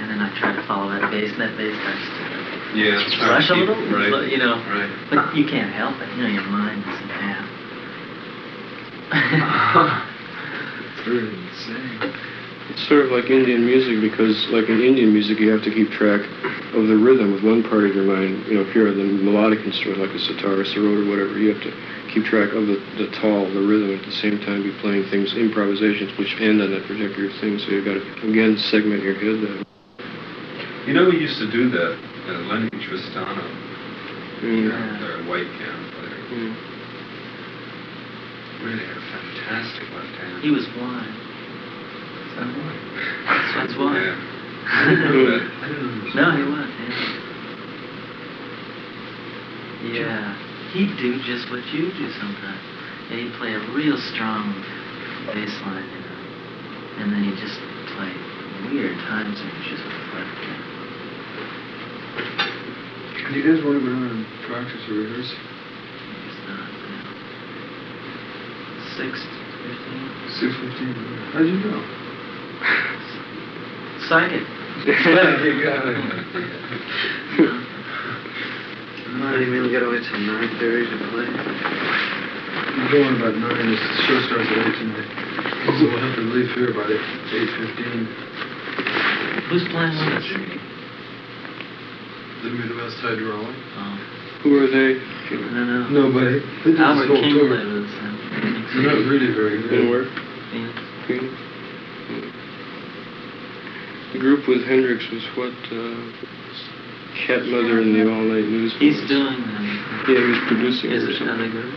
[SPEAKER 4] and then I try to follow that bass, and that bass starts to rush a little,
[SPEAKER 9] right.
[SPEAKER 4] Right. But you can't help it, your mind isn't half.
[SPEAKER 3] It's really insane.
[SPEAKER 1] It's sort of like Indian music, because like in Indian music you have to keep track of the rhythm with one part of your mind. If you're the melodic instrument like a sitar or sarod or whatever, you have to keep track of the tal, the rhythm, at the same time be playing things, improvisations, which end on that particular thing. So you've got to, again, segment your head that way.
[SPEAKER 9] We used to do that. Lenny Tristano, the white piano player. Really had a fantastic left hand.
[SPEAKER 4] He was blind. That's why.
[SPEAKER 9] Yeah.
[SPEAKER 4] No, he was, yeah. He'd do just what you do sometimes. Yeah, he'd play a real strong bass line, and then he'd just play weird times and just flat.
[SPEAKER 3] Do you guys want to go around and practice or rehearse?
[SPEAKER 4] He's not, 6:15.
[SPEAKER 3] 6:15. How'd you know?
[SPEAKER 4] Psychic.
[SPEAKER 3] You got it.
[SPEAKER 6] I didn't even get away till 9:30 to play.
[SPEAKER 3] I'm going about 9. The show starts at 8 tonight. So we'll have to leave here about 8:15.
[SPEAKER 4] Who's playing with us?
[SPEAKER 3] Didn't we the West Side Drawing?
[SPEAKER 4] Oh.
[SPEAKER 1] Who are they?
[SPEAKER 4] No.
[SPEAKER 3] Nobody. They did
[SPEAKER 4] Albert
[SPEAKER 3] this whole
[SPEAKER 4] King
[SPEAKER 3] tour.
[SPEAKER 4] played with us.
[SPEAKER 3] They're not really very good.
[SPEAKER 1] And where?
[SPEAKER 4] Phoenix.
[SPEAKER 1] Phoenix? The group with Hendrix was what? Cat Mother and the All Night News.
[SPEAKER 4] He's doing
[SPEAKER 1] Yeah, he was producing
[SPEAKER 4] Is
[SPEAKER 1] or
[SPEAKER 4] it
[SPEAKER 1] something.
[SPEAKER 4] other good?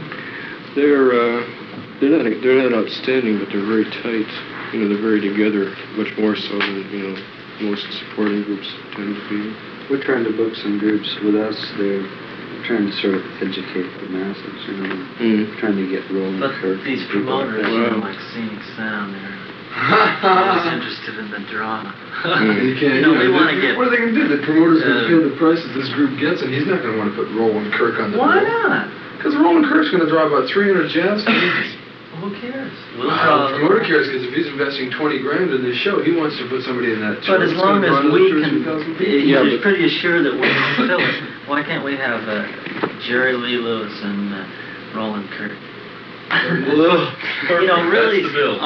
[SPEAKER 1] They're not outstanding, but they're very tight. They're very together, much more so than most supporting groups tend to be.
[SPEAKER 6] We're trying to book some groups with us. They're trying to sort of educate the masses, trying to get Roland
[SPEAKER 4] But
[SPEAKER 6] Kirk.
[SPEAKER 4] these
[SPEAKER 6] people like
[SPEAKER 4] promoters,
[SPEAKER 6] that.
[SPEAKER 4] like Scenic Sound, they're always interested in the draw.
[SPEAKER 3] You can't.
[SPEAKER 4] We want to get.
[SPEAKER 3] What are they going to do? The promoter's going to feel the prices this group gets, and he's not going to want to put Roland Kirk on the
[SPEAKER 4] Why
[SPEAKER 3] bill.
[SPEAKER 4] not?
[SPEAKER 3] Because Roland Kirk's going to draw about 300 jazz fans.
[SPEAKER 4] Who cares? We'll
[SPEAKER 3] The
[SPEAKER 4] draw the
[SPEAKER 3] promoter cares because if he's investing 20 grand in this show, he wants to put somebody in that.
[SPEAKER 4] But as long as we can, he's pretty assured that we can fill it. Why can't we have Jerry Lee Lewis and Roland Kirk? You know, really,
[SPEAKER 9] That's the bill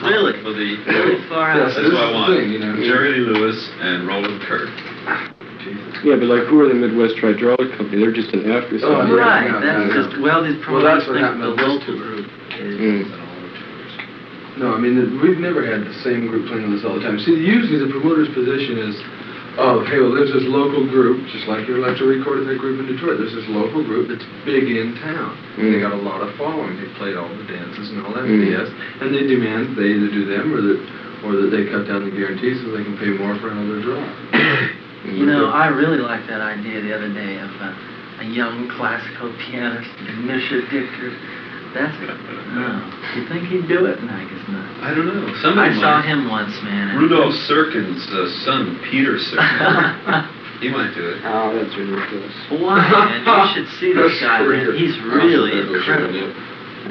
[SPEAKER 4] really far out.
[SPEAKER 9] That's what I want.
[SPEAKER 3] Thing, you know.
[SPEAKER 9] Jerry Lee Lewis and Roland Kirk.
[SPEAKER 1] Yeah, but like, who are the Midwest Hydraulic Company? They're just an afterthought.
[SPEAKER 4] Right,
[SPEAKER 3] no,
[SPEAKER 4] that's
[SPEAKER 3] no,
[SPEAKER 4] just, well, these
[SPEAKER 3] Well,
[SPEAKER 4] promoters
[SPEAKER 3] that's what
[SPEAKER 4] think
[SPEAKER 3] happened
[SPEAKER 4] the
[SPEAKER 3] on this
[SPEAKER 4] local
[SPEAKER 3] tour.
[SPEAKER 4] group is...
[SPEAKER 3] No, I mean, we've never had the same group playing with us all the time. See, usually the promoter's position is, oh, hey, well, there's this local group, just like you're like to record that group in Detroit. There's this local group that's big in town. And they got a lot of following. They played all the dances and all that BS. And they demand they either do them or that they cut down the guarantee so they can pay more for another draw.
[SPEAKER 4] You know, I really liked that idea the other day of a young classical pianist, Misha Dichter. That's you think he'd do it? No, I guess not.
[SPEAKER 9] I don't know.
[SPEAKER 4] I saw him once, man. and-
[SPEAKER 9] Rudolf Serkin's son, Peter Serkin. He might do it.
[SPEAKER 6] Oh, that's ridiculous.
[SPEAKER 4] Why? And you should see this guy, man. He's really incredible.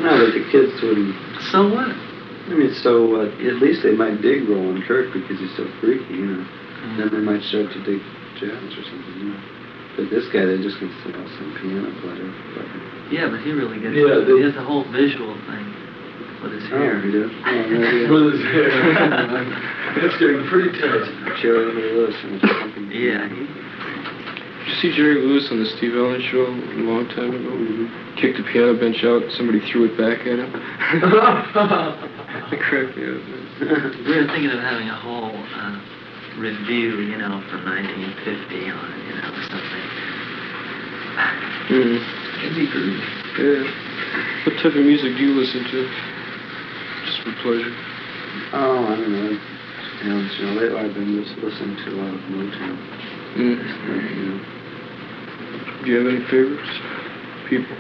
[SPEAKER 6] No, but the kids wouldn't.
[SPEAKER 4] So what?
[SPEAKER 6] I mean, so at least they might dig Roland Kirk because he's so freaky, you know. Then they might start to dig jazz or something, you know. But this guy, they're just going to sit on some piano player.
[SPEAKER 4] Yeah, but he really gets
[SPEAKER 3] Yeah,
[SPEAKER 4] he has a whole visual thing with his hair.
[SPEAKER 6] Oh, he does? Oh, maybe.
[SPEAKER 3] With his hair. It's getting pretty tight.
[SPEAKER 6] Jerry Lewis and his pumping.
[SPEAKER 4] Yeah.
[SPEAKER 1] Did you see Jerry Lewis on the Steve Allen show a long time ago? Kicked the piano bench out, somebody threw it back at him. It cracked me up.
[SPEAKER 4] We were thinking of having a whole review, you know, from 1950 on, you know, or something.
[SPEAKER 3] It'd be good.
[SPEAKER 1] Yeah. What type of music do you listen to? Just for pleasure.
[SPEAKER 6] Oh, I don't know. You know, lately I've been just listening to a lot of Motown. You know.
[SPEAKER 1] Do you have any favorites? People?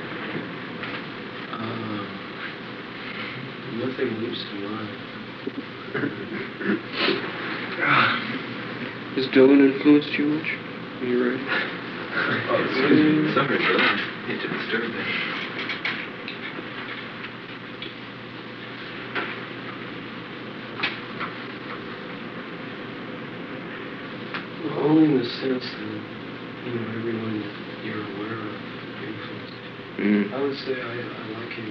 [SPEAKER 2] Nothing leaps to mind.
[SPEAKER 1] Has Dylan influenced you much when you write?
[SPEAKER 9] Sorry for that. Hate to disturb it.
[SPEAKER 2] Well, only in the sense that, you know, everyone that you're aware of influenced. I would say I like him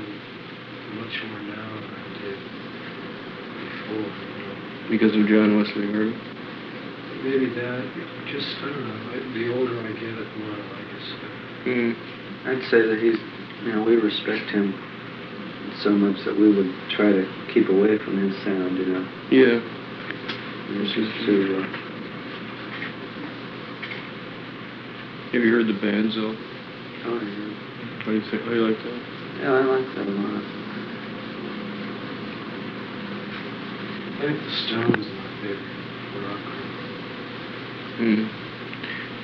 [SPEAKER 2] much more now than I did before. You know.
[SPEAKER 1] Because of John Wesley Harding?
[SPEAKER 2] Maybe that. Just, I don't know. The older I get, the more I like his stuff.
[SPEAKER 6] I'd say that he's, you know, we respect him so much that we would try to keep away from his sound, you know.
[SPEAKER 1] Yeah.
[SPEAKER 6] This is to,
[SPEAKER 1] Have you heard the Banzo?
[SPEAKER 6] oh, yeah.
[SPEAKER 1] How do you think? How do you like that?
[SPEAKER 6] Yeah, I like that a lot.
[SPEAKER 2] I think the Stones are my favorite rock group.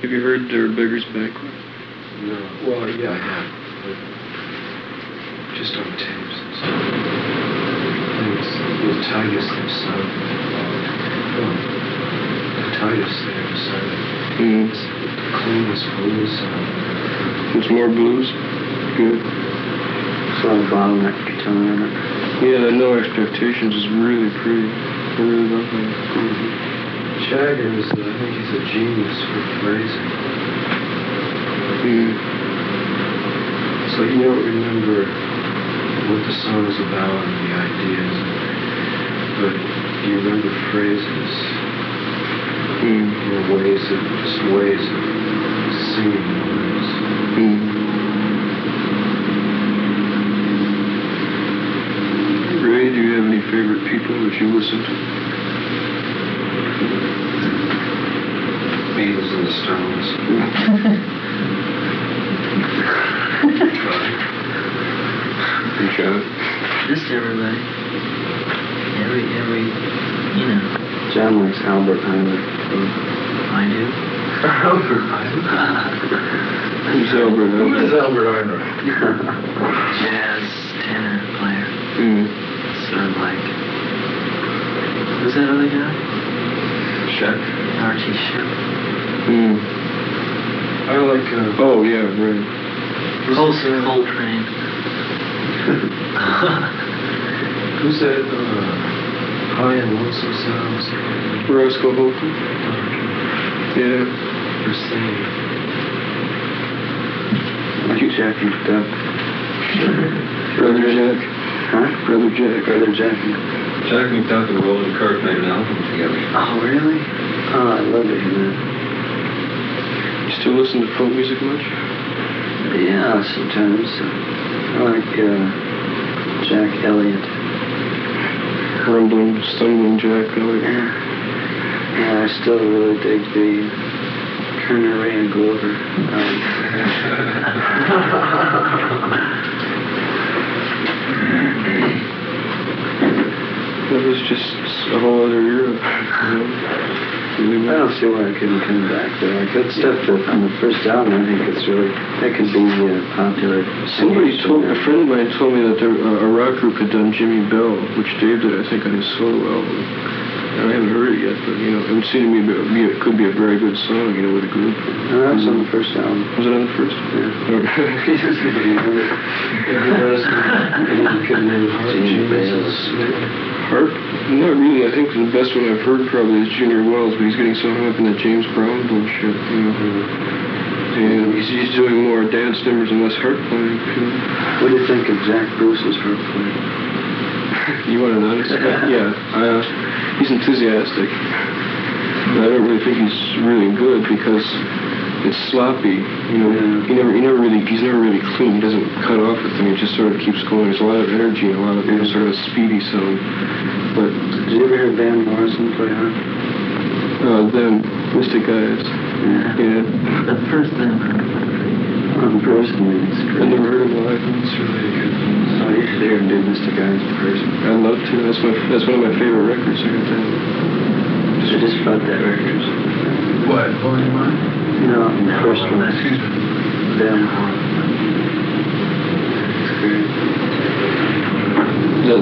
[SPEAKER 1] Have you heard their Beggar's Banquet?
[SPEAKER 2] No. Well, yeah, I have. But just on tapes and stuff. I think it's the Titus themselves. The Titus there decided it's the cleanest blues sound.
[SPEAKER 1] It's more blues? Good.
[SPEAKER 6] It's a lot of bottleneck guitar on it.
[SPEAKER 1] Yeah, No Expectations is really pretty. I really love that.
[SPEAKER 2] Jagger is, I think he's a genius for phrasing. It's like you don't remember what the song is about and the ideas, but you remember phrases, you know, ways of singing words.
[SPEAKER 1] Ray, do you have any favorite people that you listen to?
[SPEAKER 2] Beatles and the Stones.
[SPEAKER 1] And John?
[SPEAKER 4] Just everybody. Every, you know.
[SPEAKER 6] John likes Albert Hammond.
[SPEAKER 4] I do.
[SPEAKER 3] Albert Einstein.
[SPEAKER 1] Who's Albert
[SPEAKER 3] Who
[SPEAKER 1] Einstein?
[SPEAKER 3] is Albert Einstein?
[SPEAKER 4] Jazz tenor player. Sort of like... Who's that other guy?
[SPEAKER 3] Shep.
[SPEAKER 4] Archie Shepp.
[SPEAKER 2] I like,
[SPEAKER 1] Oh, yeah, right.
[SPEAKER 4] Coltrane.
[SPEAKER 2] Who's that? High and Lonesome Sounds.
[SPEAKER 1] Roscoe Holton. Yeah.
[SPEAKER 2] They're singing.
[SPEAKER 6] Like Jack and Duck.
[SPEAKER 1] Brother Jack.
[SPEAKER 6] Huh?
[SPEAKER 1] Brother Jack.
[SPEAKER 6] Brother Jack.
[SPEAKER 9] Jack McDuck and Roland Kirk made an album together.
[SPEAKER 6] Oh, really? Oh, I love to hear that.
[SPEAKER 1] You still listen to folk music much?
[SPEAKER 6] Yeah, sometimes. I like Jack Elliott.
[SPEAKER 1] Rumbling, stumbling Jack Elliott.
[SPEAKER 6] Yeah, I still really dig the Turner, Ray, and Glover.
[SPEAKER 1] That was just a whole other era. You know?
[SPEAKER 6] I don't see why I couldn't come back there. Like that stuff that on the first album, I think it's really, that could be popular.
[SPEAKER 1] Somebody told, a friend of mine told me that there, a rock group had done Jimmy Bell, which Dave did, I think, on his solo album. And I haven't heard it yet, but, you know, it would seem to me it could be a very good song, you know, with a group.
[SPEAKER 6] That was on the first album.
[SPEAKER 1] Was it on the first?
[SPEAKER 6] Yeah.
[SPEAKER 2] Jimmy Bale.
[SPEAKER 1] Harp? Not really. I think the best one I've heard probably is Junior Wells, but he's getting so hung up in that James Brown bullshit, you know. And he's doing more dance numbers and less harp playing. You know?
[SPEAKER 6] What do you think of Jack Bruce's harp playing?
[SPEAKER 1] You want an honest? Yeah. He's enthusiastic. But I don't really think he's really good because it's sloppy. You know, he's never really clean. He doesn't cut off with them. He just sort of keeps going. There's a lot of energy and a lot of sort of a speedy sound. But
[SPEAKER 6] did you ever hear Van Morrison play harp?
[SPEAKER 1] Them Mystic Eyes. Yeah.
[SPEAKER 4] The first thing.
[SPEAKER 6] In person, it's great.
[SPEAKER 1] I never heard him live. It's really good.
[SPEAKER 6] Oh, you should hear him do Mystic Eyes in person.
[SPEAKER 1] I'd love to. That's one of my favorite records. I got that.
[SPEAKER 6] I just bought that record.
[SPEAKER 3] What? Blowing your mind?
[SPEAKER 6] No, the first one.
[SPEAKER 3] Excuse me.
[SPEAKER 6] Them. It's great.
[SPEAKER 1] The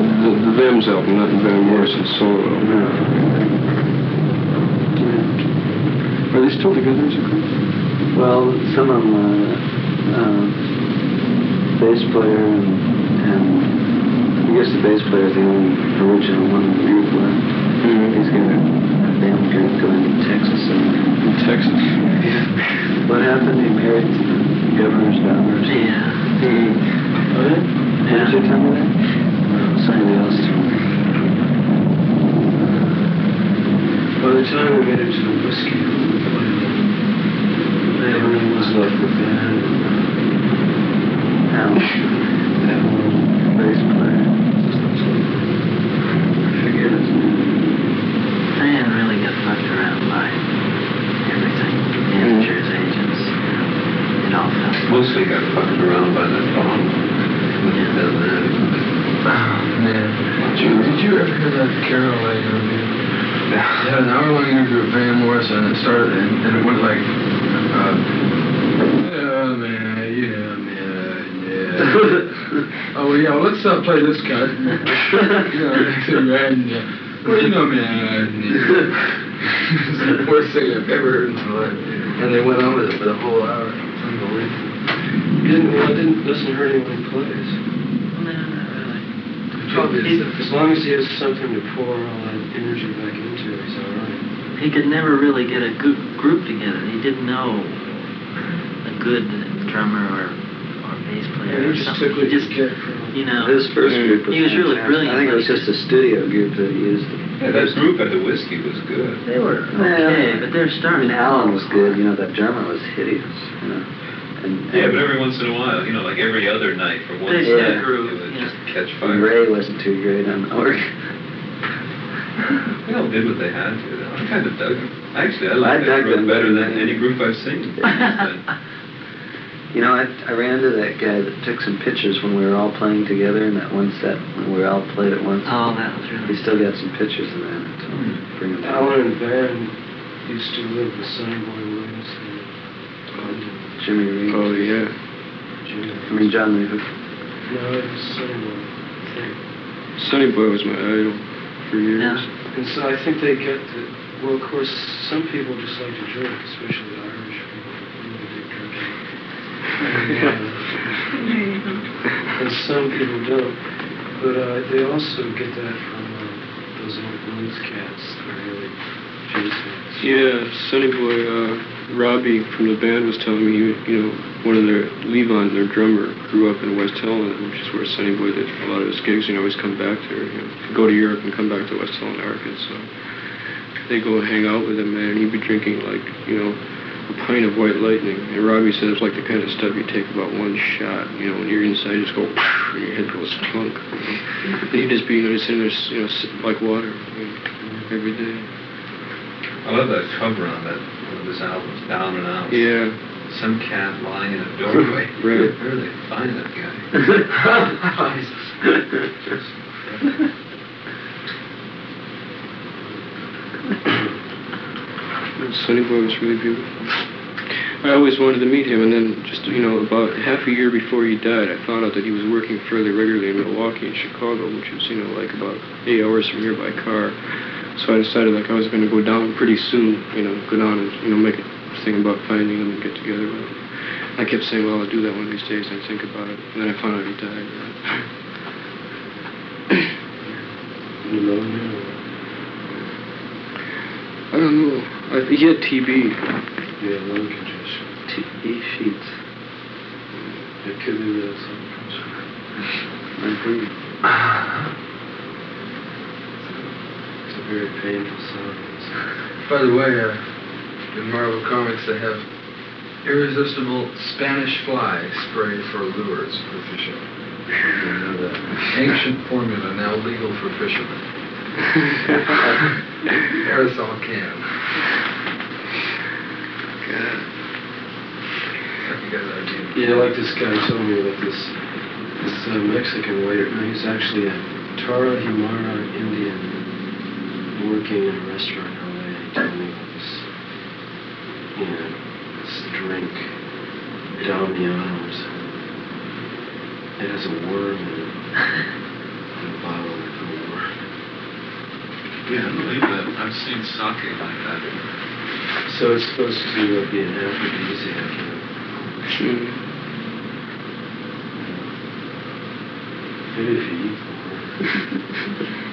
[SPEAKER 1] Them's album, not the Van Morrison solo album.
[SPEAKER 6] No.
[SPEAKER 1] Are they still together as a group?
[SPEAKER 6] Well, some of them, bass player and I guess the bass player is the only original one in the group left. He's got a band group going to Texas.
[SPEAKER 1] In Texas?
[SPEAKER 6] Yeah. What happened? He married to the governor's daughter.
[SPEAKER 4] Yeah.
[SPEAKER 6] Oh, yeah? Did you tell me that? Somebody else told me.
[SPEAKER 2] By the time we made it to the whiskey, everyone was left with that.
[SPEAKER 6] Alan, bass player. I forget his name.
[SPEAKER 4] Van really got fucked around by everything. Managers, agents. It all fell.
[SPEAKER 9] Mostly got fucked around by that bomb.
[SPEAKER 3] Man. Did you ever hear that Carol Lake interview? They had an hour-long interview with Van Morrison, and it started, and it went like, yeah, man. Oh, yeah, well, let's play this cut. Well, you know, man. It's the worst thing I've ever heard in my life. And they went on with it for the whole hour. It's unbelievable.
[SPEAKER 2] I didn't listen to her when he plays.
[SPEAKER 4] No, not really.
[SPEAKER 2] As long as he has something to pour all that energy back into, he's all right.
[SPEAKER 4] He could never really get a group together. He didn't know a good drummer or bass player.
[SPEAKER 2] Yeah, he just took what he could get from
[SPEAKER 4] you know.
[SPEAKER 6] His first group was
[SPEAKER 4] he was really
[SPEAKER 6] fantastic.
[SPEAKER 4] brilliant.
[SPEAKER 6] I think it was just a studio group that he used.
[SPEAKER 9] Yeah, that group at the Whiskey was good.
[SPEAKER 4] They were okay, but they're starting.
[SPEAKER 6] Alan was good. You know, that drummer was hideous. You know.
[SPEAKER 9] Yeah, but every once in a while, you know, like every other night for one
[SPEAKER 4] They
[SPEAKER 9] set,
[SPEAKER 4] grew,
[SPEAKER 9] it would
[SPEAKER 4] yeah.
[SPEAKER 9] just catch
[SPEAKER 6] And
[SPEAKER 9] fire.
[SPEAKER 6] Ray wasn't too great on the organ.
[SPEAKER 9] They all did what they had to. I kind of dug them. Actually, I like
[SPEAKER 6] dug
[SPEAKER 9] that group
[SPEAKER 6] them
[SPEAKER 9] better than
[SPEAKER 6] than
[SPEAKER 9] any group I've seen.
[SPEAKER 6] You know, I ran into that guy that took some pictures when we were all playing together in that one set when we all played at once.
[SPEAKER 4] Oh, that was really.
[SPEAKER 6] He still got some pictures of that. I told him to bring them down.
[SPEAKER 2] Alan and Van used to live with Sonny Boy Williams and
[SPEAKER 6] Jimmy Reeves.
[SPEAKER 1] Oh, yeah.
[SPEAKER 6] John Reeves.
[SPEAKER 2] No, it was Sonny Boy, I think.
[SPEAKER 1] Sonny Boy was my idol for years.
[SPEAKER 4] Yeah.
[SPEAKER 2] And so I think they get the, well, of course, some people just like to drink, especially Irish people. Really dig drinking. And some people don't. But they also get that from those old blues cats, the really Jasons.
[SPEAKER 1] Yeah, Sonny Boy, Robbie from the band was telling me, one of their, Levon, their drummer, grew up in West Helena, which is where Sonny Boy did a lot of his gigs, and always come back there, go to Europe and come back to West Helena, Arkansas. They go and hang out with him, man, and he'd be drinking, like, a pint of White Lightning, and Robbie said it's like the kind of stuff you take about one shot, when you're inside, you just go, and your head goes clunk, and he'd just be, just sitting there, like water, every day.
[SPEAKER 9] I love that cover on that, one of his albums, Down and Out.
[SPEAKER 1] Yeah.
[SPEAKER 9] Some cat lying in a doorway.
[SPEAKER 1] Right.
[SPEAKER 9] Where do they find that guy?
[SPEAKER 1] Sonny Boy was really beautiful. I always wanted to meet him, and then just, about half a year before he died, I found out that he was working fairly regularly in Milwaukee and Chicago, which is, like about 8 hours from here by car. So I decided, I was going to go down pretty soon, go down and, make a thing about finding him and get together with him. I kept saying, well, I'll do that one of these days, and I think about it. And then I found out he died.
[SPEAKER 2] Pneumonia?
[SPEAKER 1] I don't know. He had TB.
[SPEAKER 2] Yeah, lung congestion.
[SPEAKER 6] TB sheets.
[SPEAKER 2] It could be that something comes from
[SPEAKER 6] I agree.
[SPEAKER 2] It's a very painful sound.
[SPEAKER 3] By the way, in Marvel Comics they have irresistible Spanish fly spray for lures for fishing. You know that ancient formula now legal for fishermen. Aerosol can.
[SPEAKER 1] God.
[SPEAKER 3] You guys are deep.
[SPEAKER 2] Yeah, like this guy told me about this Mexican waiter. No, he's actually a Tarahumara Indian working in a restaurant in LA. He told me about this, this drink, Damiano's. It has a worm in it. In a bottle with a worm.
[SPEAKER 9] Yeah, I believe that. I've seen sake like that.
[SPEAKER 2] So it's supposed to be an aphrodisiac, Maybe if you eat more.